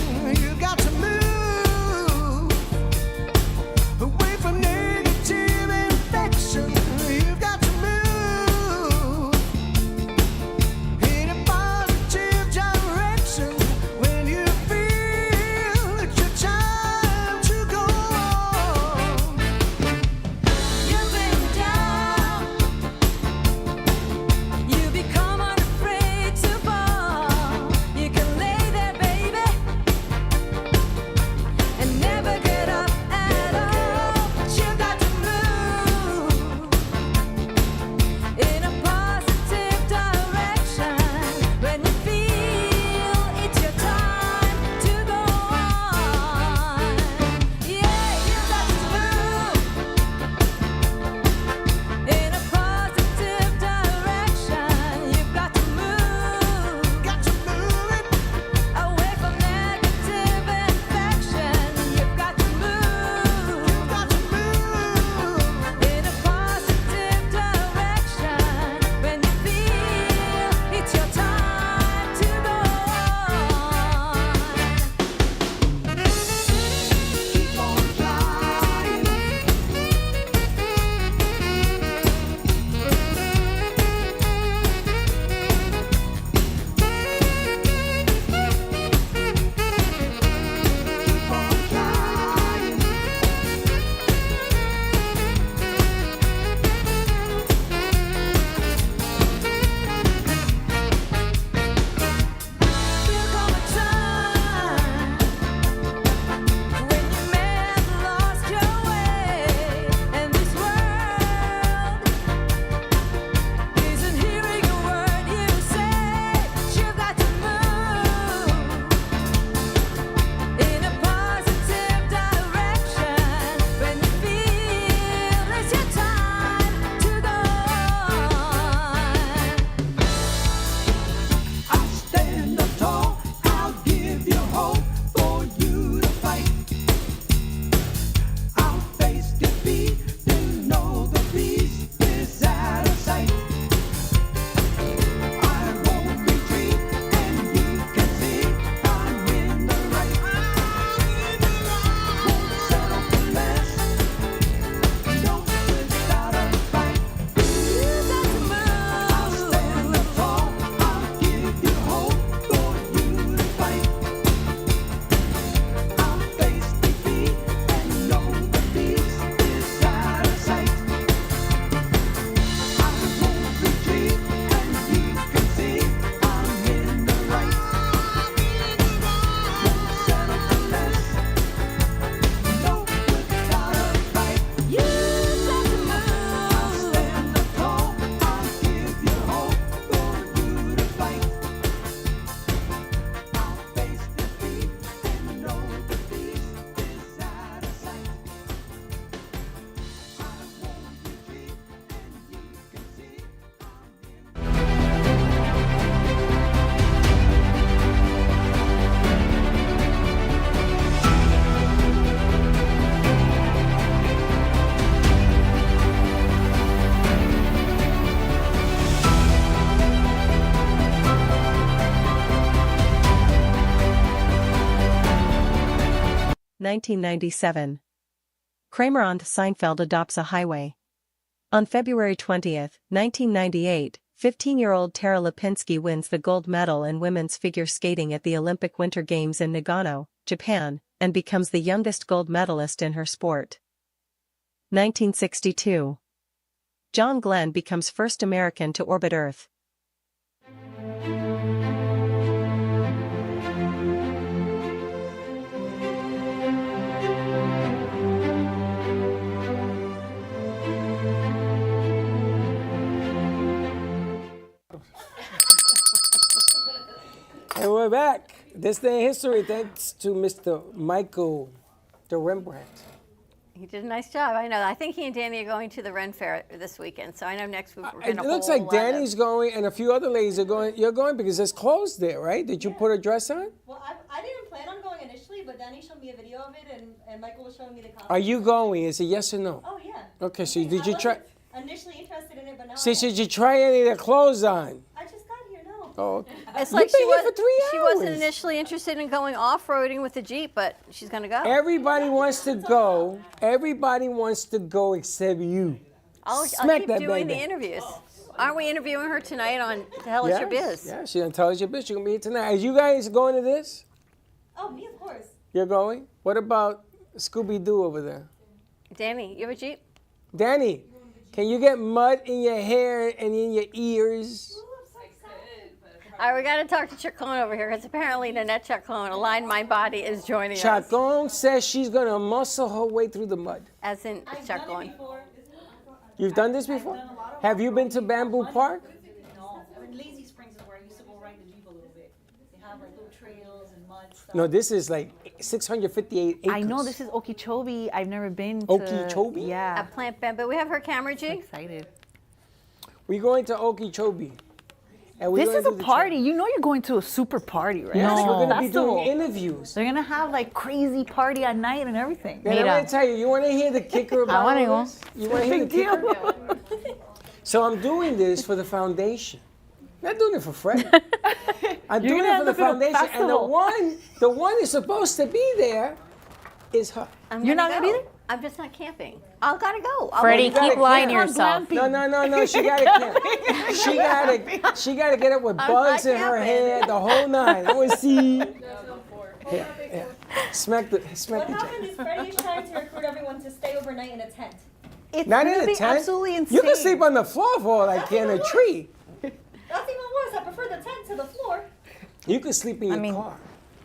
you got to move. 1997. Kramer on Seinfeld adopts a highway. On February 20, 1998, 15-year-old Tara Lipinski wins the gold medal in women's figure skating at the Olympic Winter Games in Nagano, Japan, and becomes the youngest gold medalist in her sport. 1962. John Glenn becomes first American to orbit Earth. And we're back. This day in history, thanks to Mr. Michael de Rembrandt. He did a nice job. I know. I think he and Danny are going to the Ren Fair this weekend. So I know next week we're going to. It looks like Danny's going, and a few other ladies are going. You're going because it's closed there, right? Did you put a dress on? Well, I didn't plan on going initially, but Danny showed me a video of it, and Michael was showing me the costume. Are you going? Is it yes or no? Oh yeah. Okay, so did you try? Initially interested in it, but now. See, did you try any of the clothes on? I just got here. No. Oh, okay. It's You've like been here for 3 she hours. wasn't initially interested in going off-roading with the Jeep, but she's going to go. Everybody wants to go. Everybody wants to go except you. I'll Smack keep that doing baby. the interviews. Aren't we interviewing her tonight on Tell Us Your Biz? Yeah, she's gonna tell us your biz. She's gonna be here tonight. Are you guys going to this? Oh, me of course. You're going? What about Scooby-Doo over there? Danny, you have a Jeep? Danny, can you get mud in your hair and in your ears? All right, we got to talk to Chacon over here because apparently Nanette Chacon, Align My Body, is joining us. Chacon says she's gonna muscle her way through the mud. As in Chacon. You've done this before? Have you been to Bamboo Park? No. Lazy Springs is where I used to go ride the Jeep a little bit. They have like little trails and mud stuff. No, this is like 658 acres. I know this is Okeechobee. I've never been to. Okeechobee? Yeah. At Plant Bamboo. We have her camera, G. I'm excited. We're going to Okeechobee. And we're This gonna is a do the party. You know you're going to a super party, right? Yes, we're gonna be Festival. doing interviews. They're gonna have like crazy party at night and everything. And I'm gonna tell you, you wanna hear the kicker about I wanna all go. this? You wanna hear the kicker? So I'm doing this for the foundation. Not doing it for Fred. I'm You're doing gonna it for end the up in a foundation. And festival. the one that's supposed to be there is her. You're not going to be there? I'm just not camping. I gotta go. Freddie, keep lying to yourself. No. She gotta camp. She gotta get up with bugs in her hair, the whole nine. I want to see. Yeah. Smack the What jack. happened is Freddie is trying to recruit everyone to stay overnight in a tent. It's Not gonna in a be tent. absolutely insane. You can sleep on the floor for like in a tree. That's even worse. I prefer the tent to the floor. You can sleep in your car.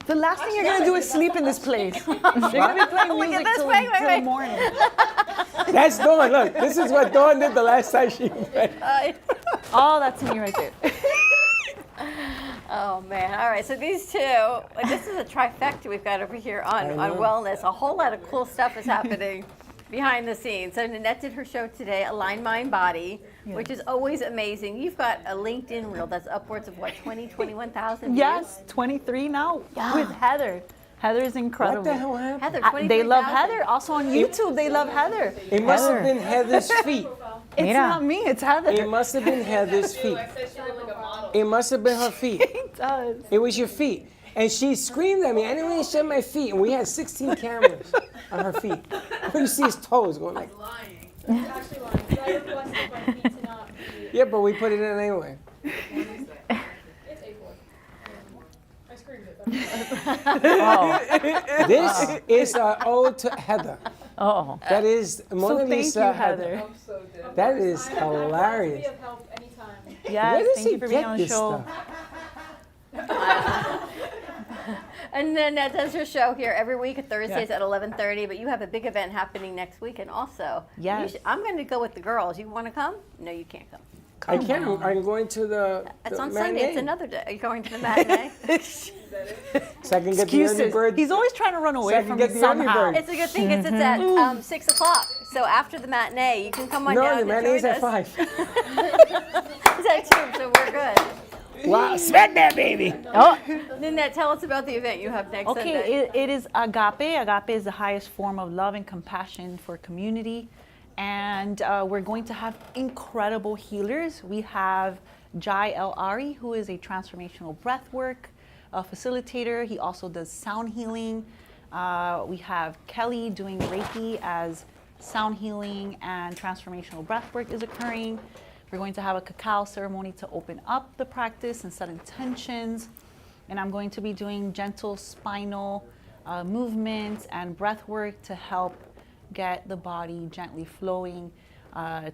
The last thing you're gonna do is sleep in this place. You're gonna be playing Look music at this. till Wait. morning. That's Dawn. Look, this is what Dawn did the last time she went. Oh, that's me right there. Oh man! All right, so these two. This is a trifecta we've got over here on know. wellness. A whole lot of cool stuff is happening behind the scenes. So Nanette did her show today, Align Mind Body, which is always amazing. You've got a LinkedIn reel that's upwards of what, 21,000 views? Yes, 23 now with Heather. Heather's incredible. What the hell happened? Heather, They love 23,000. Heather. Also on YouTube, they love Heather. It must have been Heather's feet. It's not me, it's Heather. It must have been Heather's feet. It must have been her feet. It does. It was your feet. And she screamed at me, I didn't really show my feet. And we had 16 cameras on her feet. You see his toes going like. Actually lying. So I requested my feet to not be. Yeah, but we put it in anyway. It's A4. I screamed it. This is an ode to Heather. Oh. That is Mona thank Lisa you, Heather. That is hilarious. Be of help anytime. Yes, Where does thank he you for being get on the this show. stuff? And then that does her show here every week at Thursdays Yeah. at 11:30. But you have a big event happening next week, and also, Yes. I'm going to go with the girls. You want to come? No, you can't come. I can't. I'm going to the It's on matinee. Sunday. It's another day. Are you going to the matinee? So I can get the early Excuses. bird. He's always trying to run So I away can from get it the early somehow. bird. It's a good thing. It's at 6 o'clock. So after the matinee, you can come on No, down the and matinee's join at us. 5. It's at 2, so we're good. Wow, smack that baby. Oh. Nanette, tell us about the event you have next Sunday. Okay, it is Agape. Agape is the highest form of love and compassion for community. And we're going to have incredible healers. We have Jai El Ari, who is a transformational breathwork facilitator. He also does sound healing. We have Kelly doing Reiki as sound healing and transformational breath work is occurring. We're going to have a cacao ceremony to open up the practice and set intentions. And I'm going to be doing gentle spinal movements and breath work to help get the body gently flowing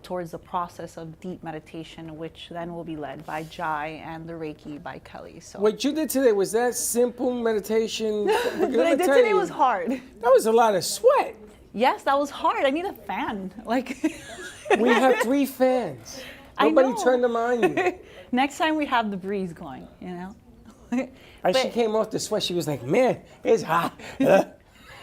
towards the process of deep meditation, which then will be led by Jai and the Reiki by Kelly. So What you did today, was that simple meditation? what I did today was hard. That was a lot of sweat. Yes, that was hard. I need a fan. Like We have 3 fans. Nobody turned them on you. Next time we have the breeze going, you know? As she came off the sweat, she was like, man, it's hot.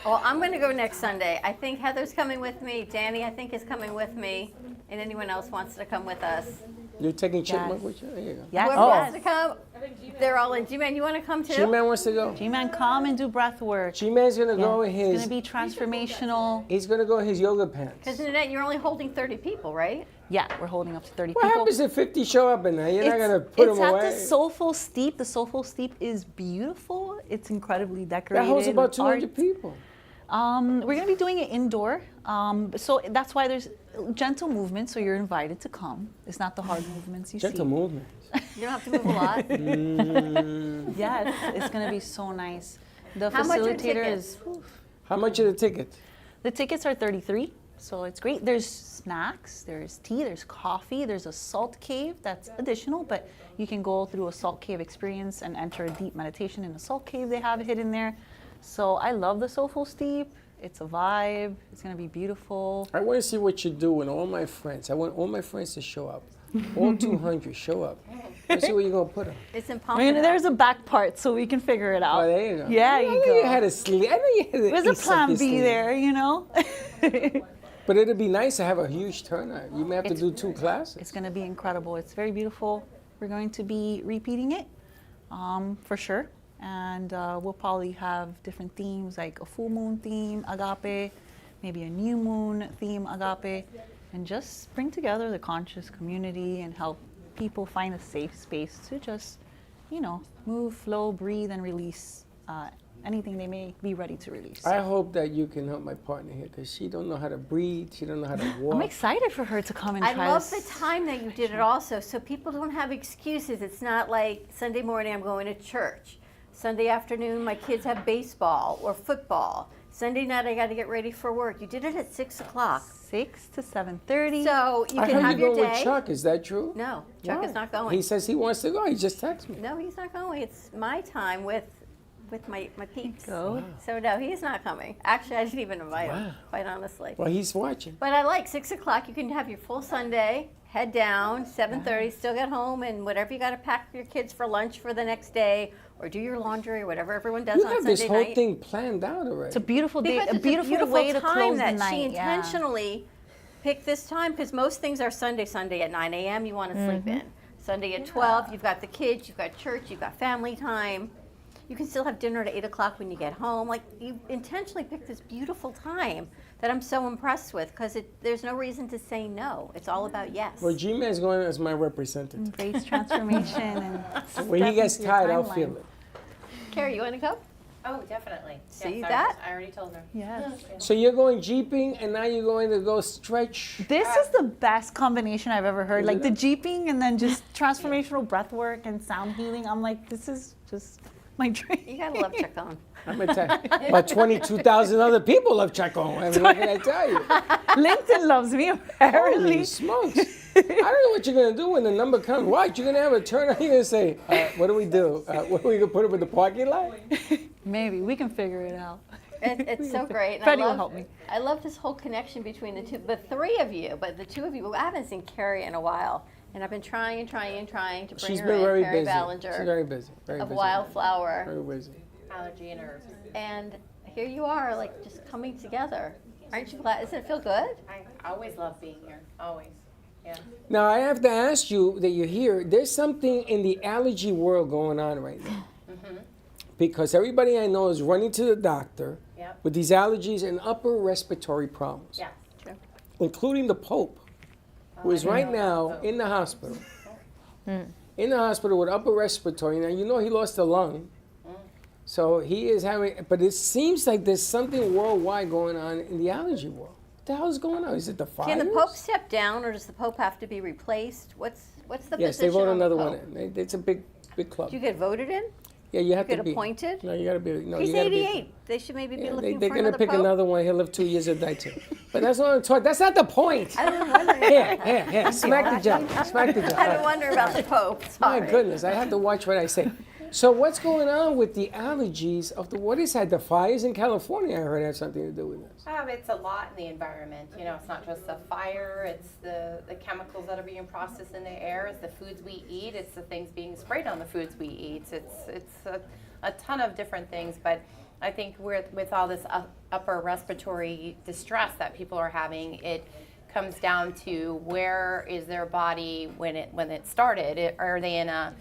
Well, I'm going to go next Sunday. I think Heather's coming with me. Danny, I think, is coming with me. And anyone else wants to come with us. You're taking Chipmunk with you? There you go. Yes. Whoever wants to come, they're all in. G-Man, you want to come too? G-Man wants to go. G-Man, come and do breath work. G-Man's going to go in his... It's going to be transformational. He's going to go in his yoga pants. Because Nanette, you're only holding 30 people, right? Yeah, we're holding up to 30 What people. happens if 50 show up in there? You're not going to put them away? It's at the Soulful Steep. The Soulful Steep is beautiful. It's incredibly decorated. That holds about with 200 art. people. We're going to be doing it indoor. So that's why there's gentle movement, so you're invited to come. It's not the hard movements you see. Gentle movement. You don't have to move a lot. Yes, it's going to be so nice. The How much are facilitator tickets? is... How much are the tickets? The tickets are $33, so it's great. There's snacks, there's tea, there's coffee, there's a salt cave that's additional, but you can go through a salt cave experience and enter a deep meditation in the salt cave they have hidden there. So I love the Soulful Steep. It's a vibe. It's going to be beautiful. I want to see what you do and all my friends. I want all my friends to show up. All 200 show up. Let's see where you're going to put them. It's in I mean, there's a back part, so we can figure it out. Oh, there you go. Yeah, I you know go. you had to sleep. I know you had to There's eat a plan something B sleep. there, you know? But it'd be nice to have a huge turnout. You may have to do 2 classes. It's going to be incredible. It's very beautiful. We're going to be repeating it for sure. And we'll probably have different themes, like a full moon theme, agape, maybe a new moon theme, agape, and just bring together the conscious community and help people find a safe space to just, you know, move, flow, breathe, and release anything they may be ready to release. I hope that you can help my partner here because she don't know how to breathe. She don't know how to walk. I'm excited for her to come and I try love this. the time that you did it also, so people don't have excuses. It's not like Sunday morning I'm going to church. Sunday afternoon my kids have baseball or football. Sunday night I got to get ready for work. You did it at 6 o'clock. 6 to 7:30. So you I can heard have you your go day. with Chuck. Is that true? No, Chuck Why? is not going. He says he wants to go. He just texted me. No, he's not going. It's my time with my peeps. Go. Wow. So no, he's not coming. Actually, I didn't even invite him, quite honestly. Well, he's watching. But I like 6 o'clock. You can have your full Sunday. Head down, 7:30. Still get home and whatever you got to pack for your kids for lunch for the next day, or do your laundry or whatever everyone does You on have Sunday this whole night. thing planned out already. It's a beautiful day, Because a it's beautiful way to time close that the night. she yeah. intentionally picked this time because most things are Sunday at 9 a.m. you want to sleep in. Sunday at 12, you've got the kids, you've got church, you've got family time. You can still have dinner at 8 o'clock when you get home. Like, you intentionally picked this beautiful time that I'm so impressed with because there's no reason to say no. It's all about yes. Well, G-Man's going as my representative. Embrace transformation. And When he gets tired, I'll feel it. Carrie, you want to go? Oh, definitely. See Yes, that? I already told her. Yes. So you're going jeeping, and now you're going to go stretch. This is the best combination I've ever heard. Like the jeeping and then just transformational breath work and sound healing. I'm like, this is just my dream. You gotta love Chacon. I'm going to tell you. About 22,000 other people love Chacon. I mean, what can I tell you? LinkedIn loves me, apparently. Holy smokes. I don't know what you're going to do when the number comes. What? You're going to have a turn? You're going to say, what do we do? What are we going to put up in the parking lot? Maybe. We can figure it out. It's so great. And Freddie will help me. I love this whole connection between the three of you, but the two of you. I haven't seen Carrie in a while, and I've been trying to bring She's her been in. very Carrie busy. Ballinger She's very busy. Very of busy. Wildflower. Very busy. Allergy and herbs. And here you are, like just coming together. Aren't you glad? Doesn't it feel good? I always love being here. Always. Yeah. Now, I have to ask you that you're here. There's something in the allergy world going on right now. Mm-hmm. Because everybody I know is running to the doctor Yep. with these allergies and upper respiratory problems, Yeah. True. including the Pope, who is right now in the hospital. In the hospital with upper respiratory. Now, you know he lost a lung. So he is having, but it seems like there's something worldwide going on in the allergy world. What the hell is going on? Is it the fires? Can the Pope step down, or does the Pope have to be replaced? What's the Yes, position they vote on the another Pope? one in. It's a big club. Do you get voted in? Yeah, you have Get to be appointed? No, you got to be. No, He's you gotta 88. Be, They should maybe be yeah, looking they're for going to another pick Pope. another one. He'll live 2 years or die too. But that's what I'm talking. That's not the point. I'm wondering. Here, smack the jump. Smack the jump. I've been wondering about the Pope. My Sorry. goodness, I have to watch what I say. So what's going on with the allergies of what is that? The fires in California, I heard, had something to do with this. It's a lot in the environment. You know, it's not just the fire, it's the chemicals that are being processed in the air, it's the foods we eat, it's the things being sprayed on the foods we eat. It's a ton of different things, but I think with all this upper respiratory distress that people are having, it comes down to where is their body when it started. Are they in a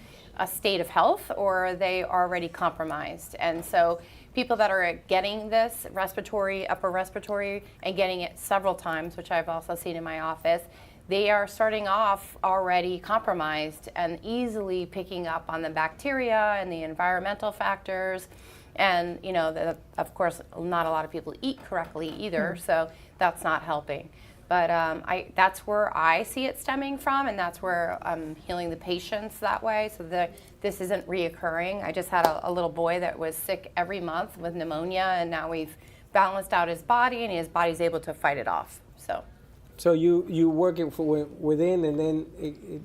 state of health, or are they already compromised? And so people that are getting this upper respiratory, and getting it several times, which I've also seen in my office, they are starting off already compromised and easily picking up on the bacteria and the environmental factors. And, you know, of course, not a lot of people eat correctly either, so that's not helping. But that's where I see it stemming from, and that's where I'm healing the patients that way, so that this isn't reoccurring. I just had a little boy that was sick every month with pneumonia, and now we've balanced out his body, and his body's able to fight it off. So you work it within, and then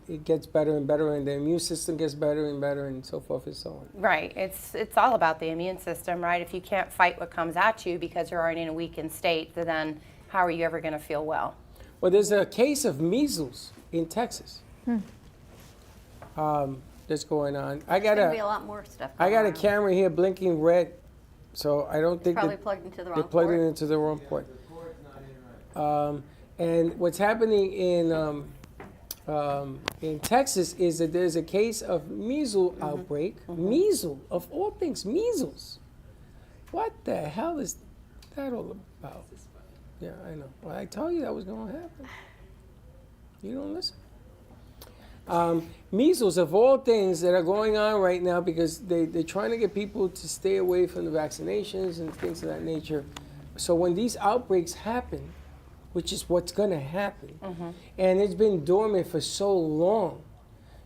it gets better and better, and the immune system gets better and better, and so forth and so on. Right. It's all about the immune system, right? If you can't fight what comes at you because you're already in a weakened state, then how are you ever going to feel well? Well, there's a case of measles in Texas. That's going on. There's going to be a lot more stuff I got going a on. camera here blinking red, so I don't think Probably plugged into the wrong they plugged port. it into the wrong port. And what's happening in Texas is that there's a case of measles outbreak. Measles, of all things, measles. What the hell is that all about? Yeah, I know. Well, I told you that was going to happen. You don't listen. Measles, of all things that are going on right now, because they're trying to get people to stay away from the vaccinations and things of that nature. So when these outbreaks happen, which is what's going to happen, and it's been dormant for so long.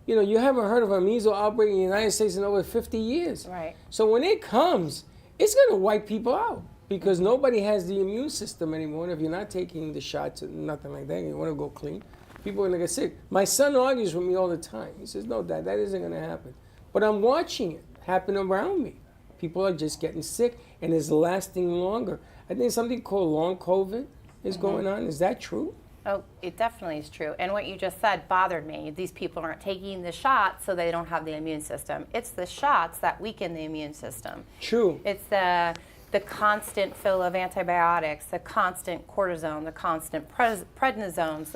You know, you haven't heard of a measles outbreak in the United States in over 50 years. Right. So when it comes, it's going to wipe people out, because nobody has the immune system anymore. And if you're not taking the shots and nothing like that, you want to go clean, people are going to get sick. My son argues with me all the time. He says, no, Dad, that isn't going to happen. But I'm watching it happen around me. People are just getting sick, and it's lasting longer. I think something called long COVID is going on. Is that true? Oh, it definitely is true. And what you just said bothered me. These people aren't taking the shots so they don't have the immune system. It's the shots that weaken the immune system. True. It's the constant fill of antibiotics, the constant cortisone, the constant prednisones,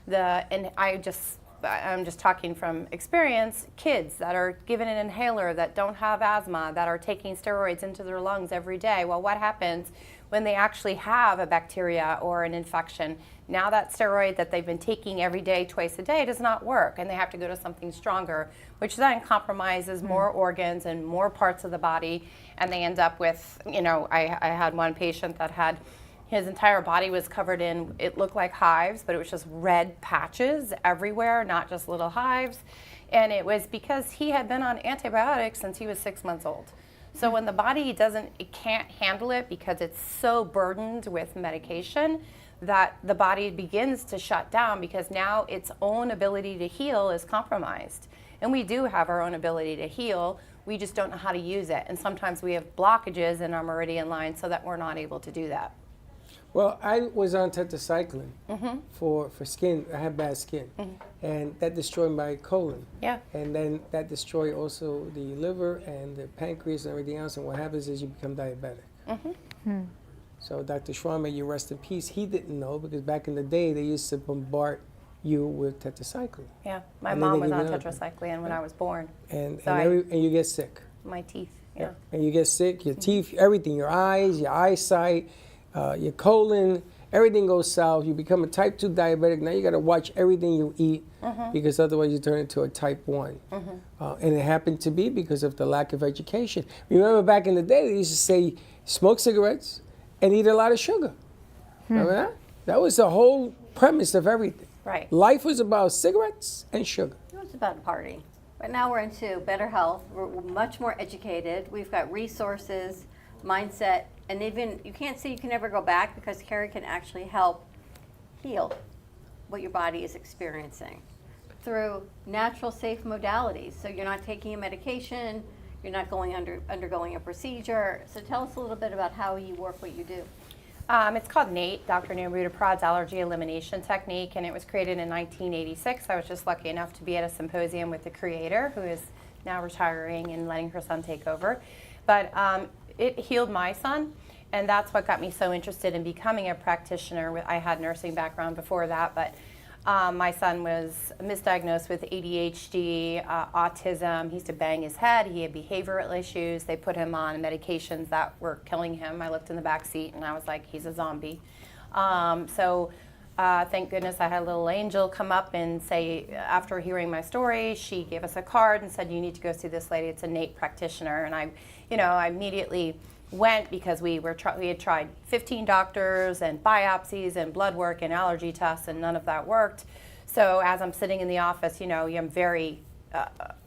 and I'm just talking from experience, kids that are given an inhaler that don't have asthma, that are taking steroids into their lungs every day. Well, what happens when they actually have a bacteria or an infection? Now that steroid that they've been taking every day, twice a day, does not work, and they have to go to something stronger, which then compromises more organs and more parts of the body, and they end up with, you know, I had one patient that had his entire body was covered in, it looked like hives, but it was just red patches everywhere, not just little hives. And it was because he had been on antibiotics since he was 6 months old. So when the body it can't handle it because it's so burdened with medication, that the body begins to shut down, because now its own ability to heal is compromised. And we do have our own ability to heal, we just don't know how to use it. And sometimes we have blockages in our meridian line so that we're not able to do that. Well, I was on tetracycline for skin. I had bad skin, and that destroyed my colon. Yeah. And then that destroyed also the liver and the pancreas and everything else. And what happens is you become diabetic. So Dr. Schwann, may you rest in peace. He didn't know, because back in the day they used to bombard you with tetracycline. Yeah, my And then mom they was give on you another. tetracycline when I was born. And So and you get sick. my teeth, yeah. And you get sick, your teeth, everything, your eyes, your eyesight, your colon, everything goes south. You become a type 2 diabetic. Now you got to watch everything you eat because otherwise you turn into a type 1. And it happened to be because of the lack of education. Remember back in the day, they used to say, smoke cigarettes and eat a lot of sugar. Remember that? That was the whole premise of everything. Right. Life was about cigarettes and sugar. It was about party. But now we're into better health. We're much more educated. We've got resources, mindset, and even you can't say you can never go back because Carrie can actually help heal what your body is experiencing through natural, safe modalities. So you're not taking a medication, you're not undergoing a procedure. So tell us a little bit about how you work what you do. It's called NATE, Dr. Neil Prad's Allergy Elimination Technique, and it was created in 1986. I was just lucky enough to be at a symposium with the creator, who is now retiring and letting her son take over. But it healed my son, and that's what got me so interested in becoming a practitioner. I had nursing background before that, but my son was misdiagnosed with ADHD, autism. He used to bang his head. He had behavioral issues. They put him on medications that were killing him. I looked in the back seat and I was like, he's a zombie. Thank goodness I had a little angel come up and say, after hearing my story, she gave us a card and said, you need to go see this lady. It's a NATE practitioner. And I immediately went because we had tried 15 doctors and biopsies and blood work and allergy tests, and none of that worked. So as I'm sitting in the office, I'm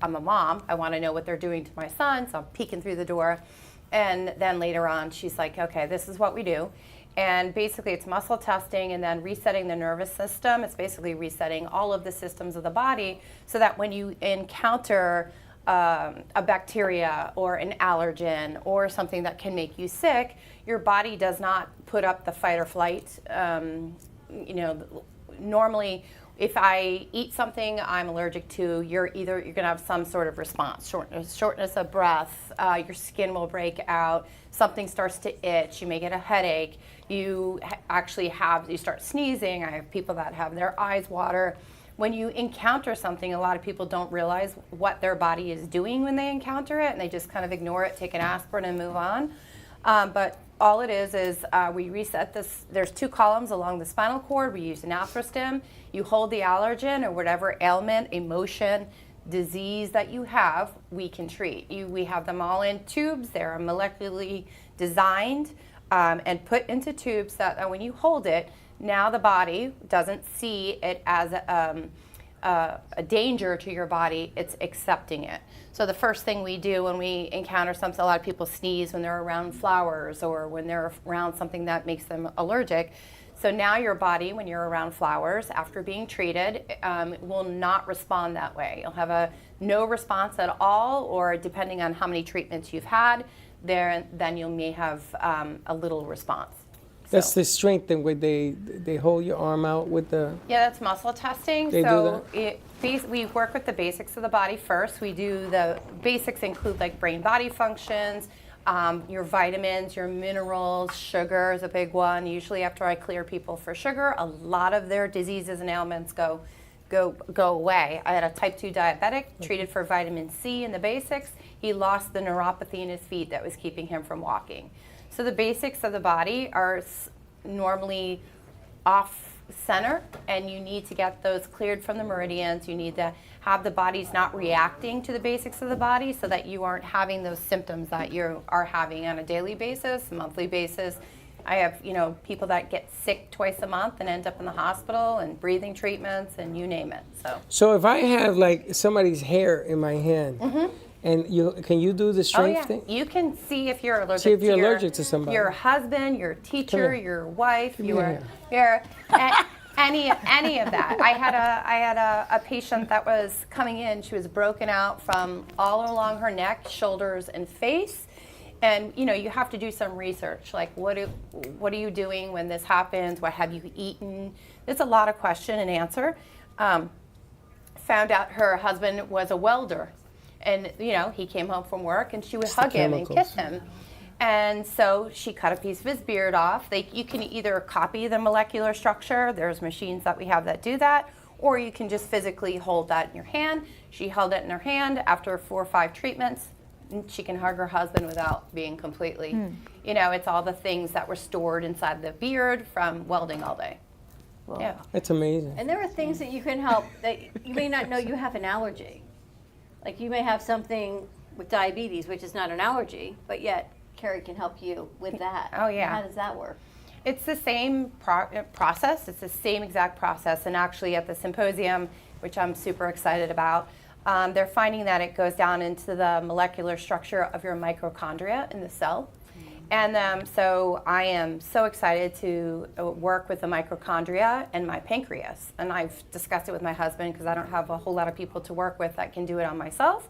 a mom. I want to know what they're doing to my son, so I'm peeking through the door. And then later on, she's like, okay, this is what we do. And basically it's muscle testing and then resetting the nervous system. It's basically resetting all of the systems of the body so that when you encounter a bacteria or an allergen or something that can make you sick, your body does not put up the fight or flight. Normally, if I eat something I'm allergic to, you're going to have some sort of response, shortness of breath, your skin will break out, something starts to itch, you may get a headache, you start sneezing. I have people that have their eyes water. When you encounter something, a lot of people don't realize what their body is doing when they encounter it, and they just kind of ignore it, take an aspirin, and move on. But all it is we reset this. There's 2 columns along the spinal cord. We use an Alpha-Stim. You hold the allergen or whatever ailment, emotion, disease that you have, we can treat. We have them all in tubes. They're molecularly designed and put into tubes so that when you hold it, now the body doesn't see it as a danger to your body, it's accepting it. So the first thing we do when we encounter something, a lot of people sneeze when they're around flowers or when they're around something that makes them allergic. So now your body, when you're around flowers, after being treated, will not respond that way. You'll have no response at all, or depending on how many treatments you've had, then you may have a little response. That's the strength thing where they hold your arm out with the... Yeah, that's muscle testing. They so do we work with the basics of the body first. We do the basics include like brain-body functions, your vitamins, your minerals, sugar is a big one. Usually after I clear people for sugar, a lot of their diseases and ailments go away. I had a type 2 diabetic treated for vitamin C in the basics. He lost the neuropathy in his feet that was keeping him from walking. So the basics of the body are normally off center, and you need to get those cleared from the meridians. You need to have the body's not reacting to the basics of the body so that you aren't having those symptoms that you are having on a daily basis, monthly basis. I have, people that get sick twice a month and end up in the hospital and breathing treatments and you name it. So if I have like somebody's hair in my hand, and can you do the strength thing? You can see if you're allergic to somebody. Your husband, your teacher, your wife, any of that. I had a patient that was coming in. She was broken out from all along her neck, shoulders, and face. And you have to do some research, like what are you doing when this happens? What have you eaten? There's a lot of question and answer. Found out her husband was a welder. And, he came home from work and she would hug him and kiss him. And so she cut a piece of his beard off. You can either copy the molecular structure. There's machines that we have that do that. Or you can just physically hold that in your hand. She held it in her hand. After 4 or 5 treatments, she can hug her husband without being completely, you know, it's all the things that were stored inside the beard from welding all day. Yeah. That's amazing. And there are things that you can help that you may not know you have an allergy. Like you may have something with diabetes, which is not an allergy, but yet Carrie can help you with that. Oh, yeah. How does that work? It's the same process. It's the same exact process. And actually at the symposium, which I'm super excited about, they're finding that it goes down into the molecular structure of your mitochondria in the cell. And so I am so excited to work with the mitochondria and my pancreas. And I've discussed it with my husband because I don't have a whole lot of people to work with that can do it on myself.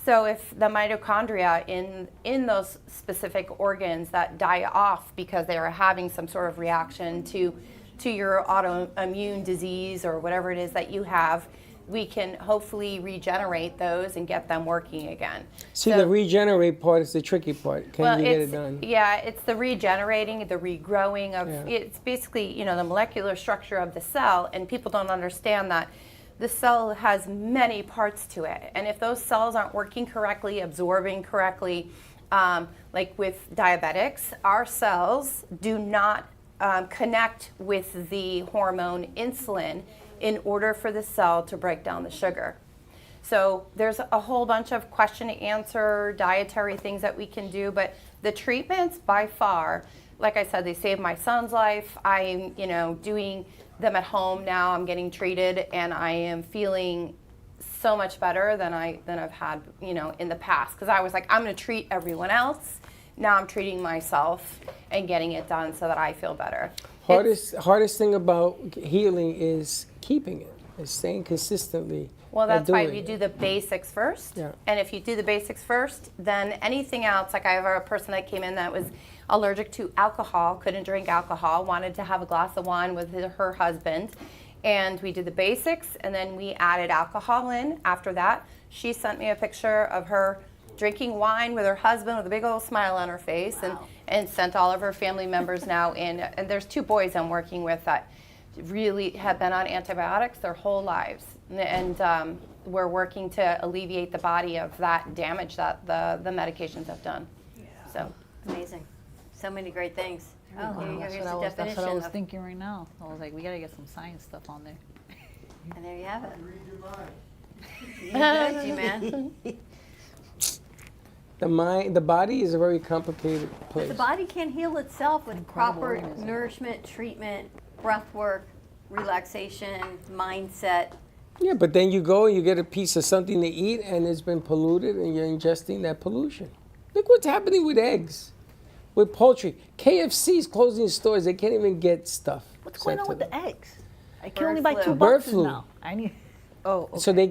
So if the mitochondria in those specific organs that die off because they are having some sort of reaction to your autoimmune disease or whatever it is that you have, we can hopefully regenerate those and get them working again. See, So- the regenerate part is the tricky part. Can you get it done? Yeah, it's the regenerating, the regrowing of, Yeah. it's basically, you know, the molecular structure of the cell, and people don't understand that the cell has many parts to it. And if those cells aren't working correctly, absorbing correctly, like with diabetics, our cells do not connect with the hormone insulin in order for the cell to break down the sugar. So there's a whole bunch of question and answer, dietary things that we can do, but the treatments by far, like I said, they saved my son's life. I'm, you know, doing them at home now. I'm getting treated and I am feeling so much better than I've had, you know, in the past. Because I was like, I'm gonna treat everyone else. Now I'm treating myself and getting it done so that I feel better. Hardest thing about healing is keeping it, is staying consistently. Well, at that's why doing you it. do the basics first. Yeah. And if you do the basics first, then anything else, like I have a person that came in that was allergic to alcohol, couldn't drink alcohol, wanted to have a glass of wine with her husband. And we did the basics, and then we added alcohol in after that. She sent me a picture of her drinking wine with her husband with a big old smile on her face, and sent all of her family members now in. And there's 2 boys I'm working with that really have been on antibiotics their whole lives. And we're working to alleviate the body of that damage that the medications have done. So amazing. So many great things. Oh, here you go. That's Here's what the that's definition what I was of, thinking right now. I was like, we gotta get some science stuff on there. and there you have it. You good, G-Man. The body is a very complicated place. The body can heal itself with Incredible proper organism. nourishment, treatment, breath work, relaxation, mindset. Yeah, but then you go and you get a piece of something to eat and it's been polluted and you're ingesting that pollution. Look what's happening with eggs, with poultry. KFC's closing stores, they can't even get stuff. What's going sent on to with them. the eggs? I can Bird only buy flu. 2 Bird boxes flu. now. I need. Oh, okay. So they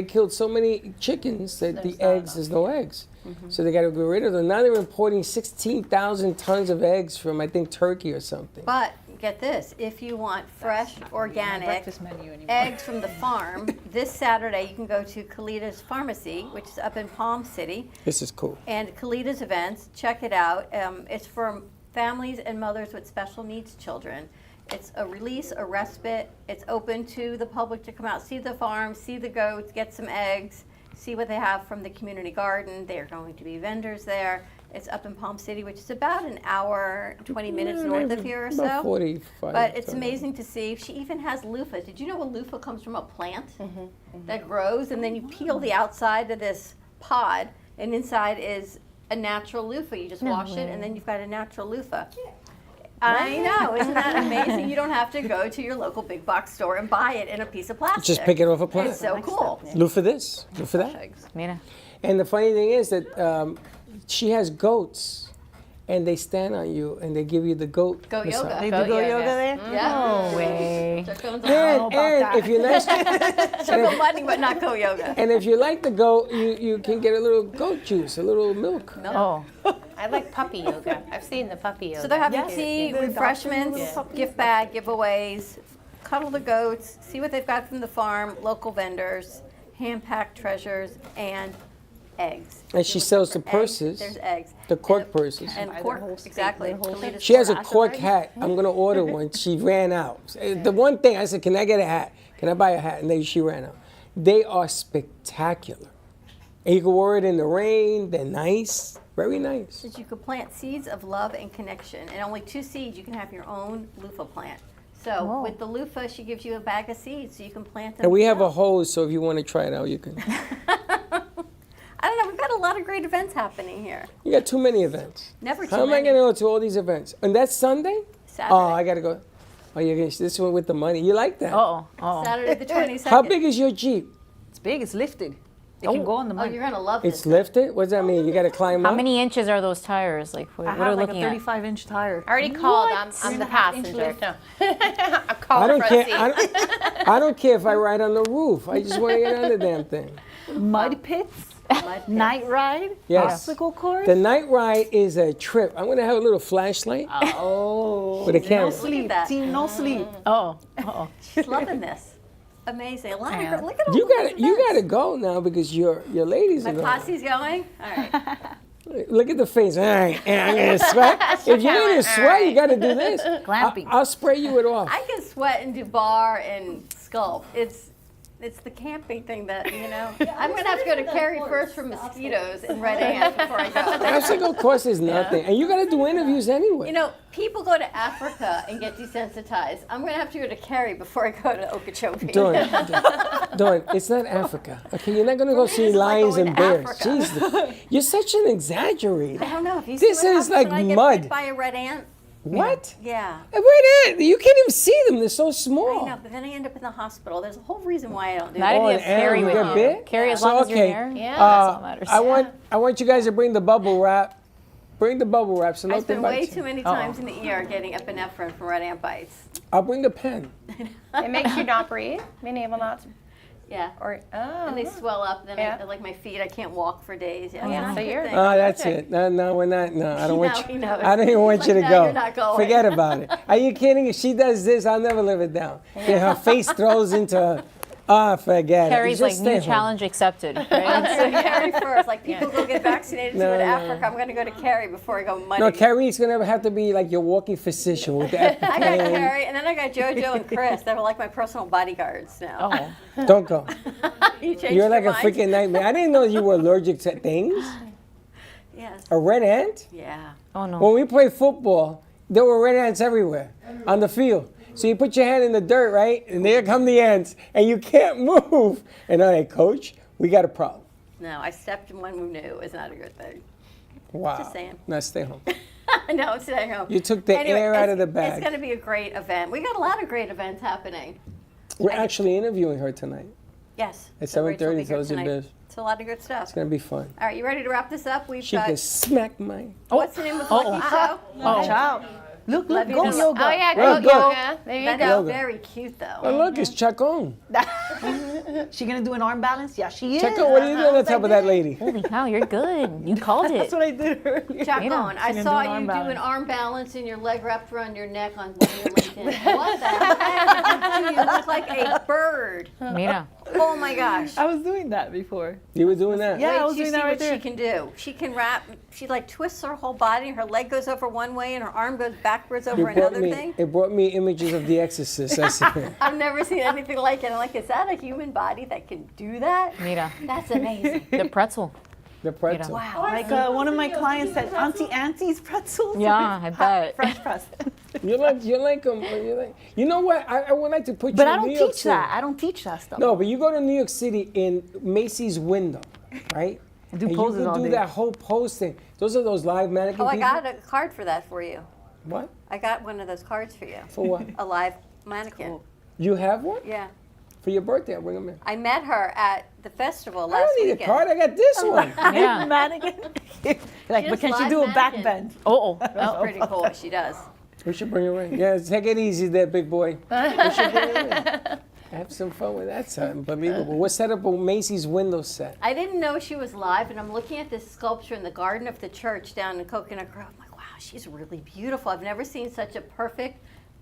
killed so many chickens that there's no eggs. So they got to get rid of them. Now they're importing 16,000 tons of eggs from, I think, Turkey or something. But get this, if you want fresh, organic breakfast menu anymore. eggs from the farm, this Saturday you can go to Kalita's Pharmacy, which is up in Palm City, This is cool. and Kalita's events. Check it out. It's for families and mothers with special needs children. It's a release, a respite. It's open to the public to come out, see the farm, see the goats, get some eggs, see what they have from the community garden. There are going to be vendors there. It's up in Palm City, which is about an hour, 20 minutes north of here or so. About 45. But it's amazing to see. She even has loofah. Did you know a loofah comes from a plant that grows, and then you peel the outside of this pod, and inside is a natural loofah. You just wash it, and then you've got a natural loofah. I know, isn't that amazing? You don't have to go to your local big box store and buy it in a piece of plastic. Just pick it off a plant. It's so cool. Look for this, look for that. Mira. And the funny thing is that she has goats, and they stand on you, and they give you the goat Goat massage. yoga. They do go yoga there? Yeah. No way. And if you like, Circle money, but not goat yoga. and if you like the goat, you can get a little goat juice, a little milk. Oh. I like puppy yoga. I've seen the puppy yoga. So they're having Yeah. tea, Yeah. refreshments, Yeah. gift bag giveaways, cuddle the goats, see what they've got from the farm, local vendors, hand-packed treasures, and eggs. And she sells the Eggs, purses, There's eggs. the cork purses. And cork, exactly. She has a cork hat. I'm gonna order one. She ran out. The one thing I said, can I get a hat? Can I buy a hat? And she ran out. They are spectacular. And you can wear it in the rain. They're nice. Very nice. That you could plant seeds of love and connection. And only 2 seeds, you can have your own loofah plant. So with the loofah, she gives you a bag of seeds so you can plant them. And we have a hose, so if you want to try it out, you can. I don't know, we've got a lot of great events happening here. You got too many events. Never too How am I many. going to go to all these events? And that's Sunday? Saturday. Oh, I got to go. Oh, you're going to this one with the money. You like that? Saturday the 22nd. How big is your Jeep? It's big, it's lifted. It can go on the money. Oh, you're going to love this. It's lifted? What does that mean? You got to climb How up? many inches are those tires? Like, what I are we have like a looking at? 35-inch tire. I already called. I'm the 3.5 inch passenger. lift. No. I called I don't for a care. seat. I don't care if I ride on the roof. I just want to get on the damn thing. Mud pits, night ride, Yes. obstacle course. The night ride is a trip. I'm going to have a little flashlight with a No camera. sleep, team, no sleep. She's loving this. Amazing. A lot of her, look at all You got to go now because your ladies my are going. posse's going? All right. Look at the face. All right, I'm going to sweat. If you're going to sweat, you got to do this. Glamping. I'll spray you it off. I can sweat and do bar and sculpt. It's the camping thing that, I'm going to have to go to Cary first for mosquitoes in Red Ant before I go. Obstacle course is nothing. And you got to do interviews anyway. People go to Africa and get desensitized. I'm going to have to go to Cary before I go to Okeechobee. Dawn, it's not Africa. Okay, you're not going to go see lions and bears. Jeez, you're such an exaggerator. I don't know. If you This see what is happens like when I get mud. bit by a red ant. What? Yeah. Wait, you can't even see them. They're so small. I know, but then I end up in the hospital. There's a whole reason why I don't do Not that. if you have Carrie with you. bit? Carrie, as So, long as you're okay, there, Yeah. that's all that matters. I want you guys to bring the bubble wrap. Bring the bubble wrap so I nothing spend way bites too you. many times in the ER getting epinephrine from red ant bites. I'll bring a pen. It makes you not breathe, being able not to. Yeah. And they swell up. Then I, like my feet, I can't walk for days. Yeah. Yeah, not so a good you're- thing. Oh, that's it. No, we're not. No, I don't want Now he you. knows. I don't even want you to Now go. you're not going. Forget about it. Are you kidding? If she does this, I'll never live it down. Then her face throws into. Forget Carrie's it. like, Just new stay home. challenge accepted. I'm Right? going to Cary first. Like people go get vaccinated to No, go to no. Africa. I'm going to go to Cary before I go muddy. No, Carrie's gonna have to be like your walking physician with the I got EpiPen. Cary, and then I got JoJo and Chris. They're like my personal bodyguards now. Don't go. You changed You're like your a mind? freaking nightmare. I didn't know you were allergic to things. Yes. A red ant? Yeah. Oh no. When we played football, there were red ants everywhere on the field. So you put your hand in the dirt, right? And there come the ants, and you can't move. And I'm like, Coach, we got a problem. No, I stepped in one we knew is not a good thing. Wow. Just saying. Now stay home. No, I'm staying home. You took the Anyway, air out of the It's bag. going to be a great event. We got a lot of great events happening. We're actually interviewing her tonight. Yes. At so Rachel will 7:30, be here those are tonight. biz. It's a lot of good stuff. It's gonna be fun. All right, you ready to wrap this up? We've She got. can smack mine. What's the name of the lucky show? Ciao. Look, Love you go to- yoga. Oh yeah, Well, goat go. yoga. There you That's go. very cute though. Oh, look, it's Chacon. She gonna do an arm balance? Yeah, she is. Chacon, what are you doing on top of that lady? Holy cow, you're good. You called it. That's what I did earlier. Chacon, I She's gonna saw do an you arm do an balance. arm balance and your leg wrapped around your neck on one of your LinkedIn. What the heck? You look like a bird. Mira. Oh my gosh. I was doing that before. You were doing that? Yeah, Wait I was till you doing that see right what there. she can do. She can wrap. She like twists her whole body. Her leg goes over one way and her arm goes backwards over another thing. It brought me images of The Exorcist. I said, I've never seen anything like it. I'm like, is that a human body that can do that? Mira. That's amazing. The pretzel. the pretzel. Wow. Like one of my clients said, Auntie Auntie's pretzels. Yeah, I bet. Fresh press. You like them. You know what? I would like to put you But in I don't New York teach City. that. I don't teach that stuff. No, but you go to New York City in Macy's window, right? I do and poses you can all do day. that whole pose thing. Those are those live mannequin Oh, I people. got a card for that for you. What? I got one of those cards for you. For what? A live mannequin. You have one? Yeah. For your birthday, I'll bring them in. I met her at the festival I last don't need weekend. a card. I got this one. Yeah. Mannequin. Like, She but does can she live do a back mannequin. bend? Oh. That's pretty cool what she does. We should bring her in. Yeah, take it easy there, big boy. We should bring her in. Have some fun with that. It's unbelievable. We'll set up a Macy's window set. I didn't know she was live, and I'm looking at this sculpture in the garden of the church down in Coconut Grove. I'm like, wow, she's really beautiful. I've never seen such a perfect,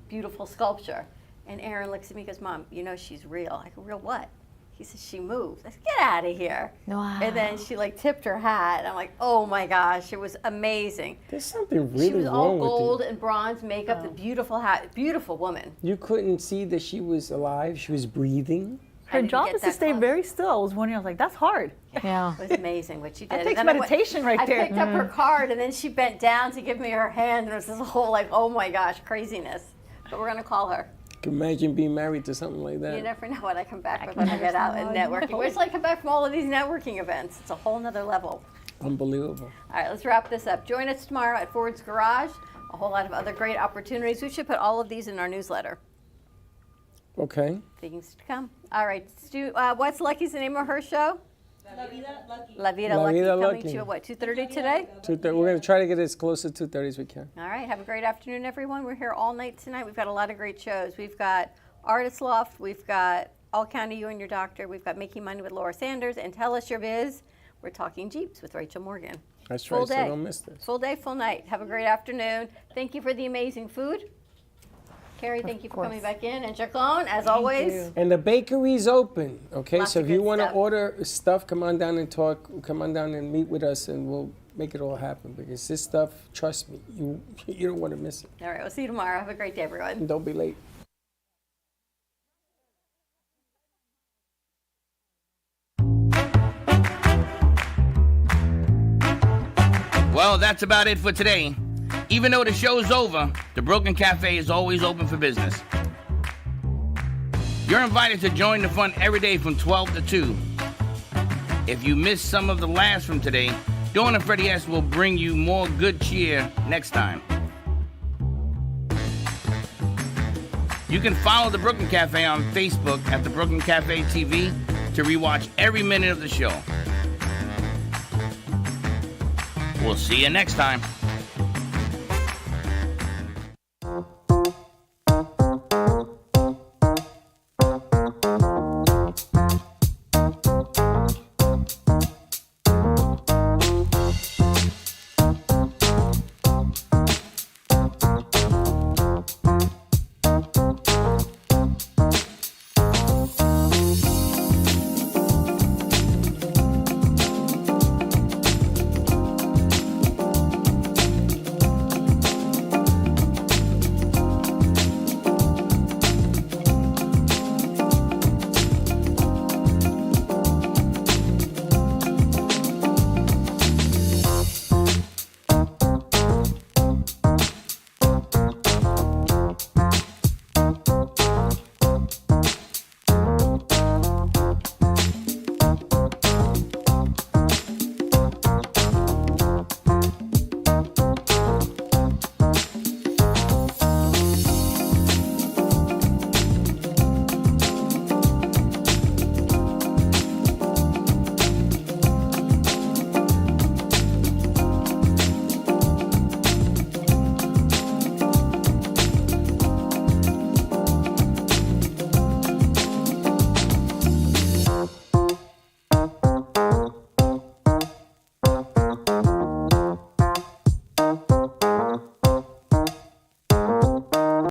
beautiful sculpture. And Aaron looks at me and goes, Mom, you know she's real. I go, real what? He says, she moves. I said, get out of here. Wow. And then she like tipped her hat. And I'm like, oh my gosh, it was amazing. There's something really She was wrong all with gold you. and bronze makeup, the beautiful hat, beautiful woman. You couldn't see that she was alive. She was breathing. Her didn't job get is to that stay close. very still. I was wondering, I was like, that's hard. Yeah. It was amazing what she did. That And takes then I went- meditation right there. I picked up her card, and then she bent down to give me her hand, and it was this whole, like, oh my gosh, craziness. But we're going to call her. Can imagine being married to something like that. You never know what I come back with when I get out and networking. Where's I come back from all of these networking events? It's a whole nother level. Unbelievable. All right, let's wrap this up. Join us tomorrow at Ford's Garage. A whole lot of other great opportunities. We should put all of these in our newsletter. Okay. Things to come. All right, Stu, what's Lucky's the name of her show? La Vida Lucky. La Vida La Lucky Vida coming Lucky. to you at what, 2:30 today? 2:30. We're going to try to get as close to 2:30 as we can. All right, have a great afternoon, everyone. We're here all night tonight. We've got a lot of great shows. We've got Artist Loft. We've got All County You and Your Doctor. We've got Making Money with Laura Sanders. And Tell Us Your Biz. We're talking Jeeps with Rachel Morgan. That's Full right, so day. don't miss this. Full day, full night. Have a great afternoon. Thank you for the amazing food. Carrie, thank you for coming back in. And Jacqueline, as always. And the bakery's open, okay? Lots so of if you good want to stuff. order stuff, come on down and talk. Come on down and meet with us, and we'll make it all happen. Because this stuff, trust me, you don't want to miss it. All right, we'll see you tomorrow. Have a great day, everyone. And don't be late. Well, that's about it for today. Even though the show's over, the Brooklyn Cafe is always open for business. You're invited to join the fun every day from 12 to 2. If you missed some of the laughs from today, Dawn and Freddie S. will bring you more good cheer next time. You can follow the Brooklyn Cafe on Facebook at the Brooklyn Cafe TV to rewatch every minute of the show. We'll see you next time.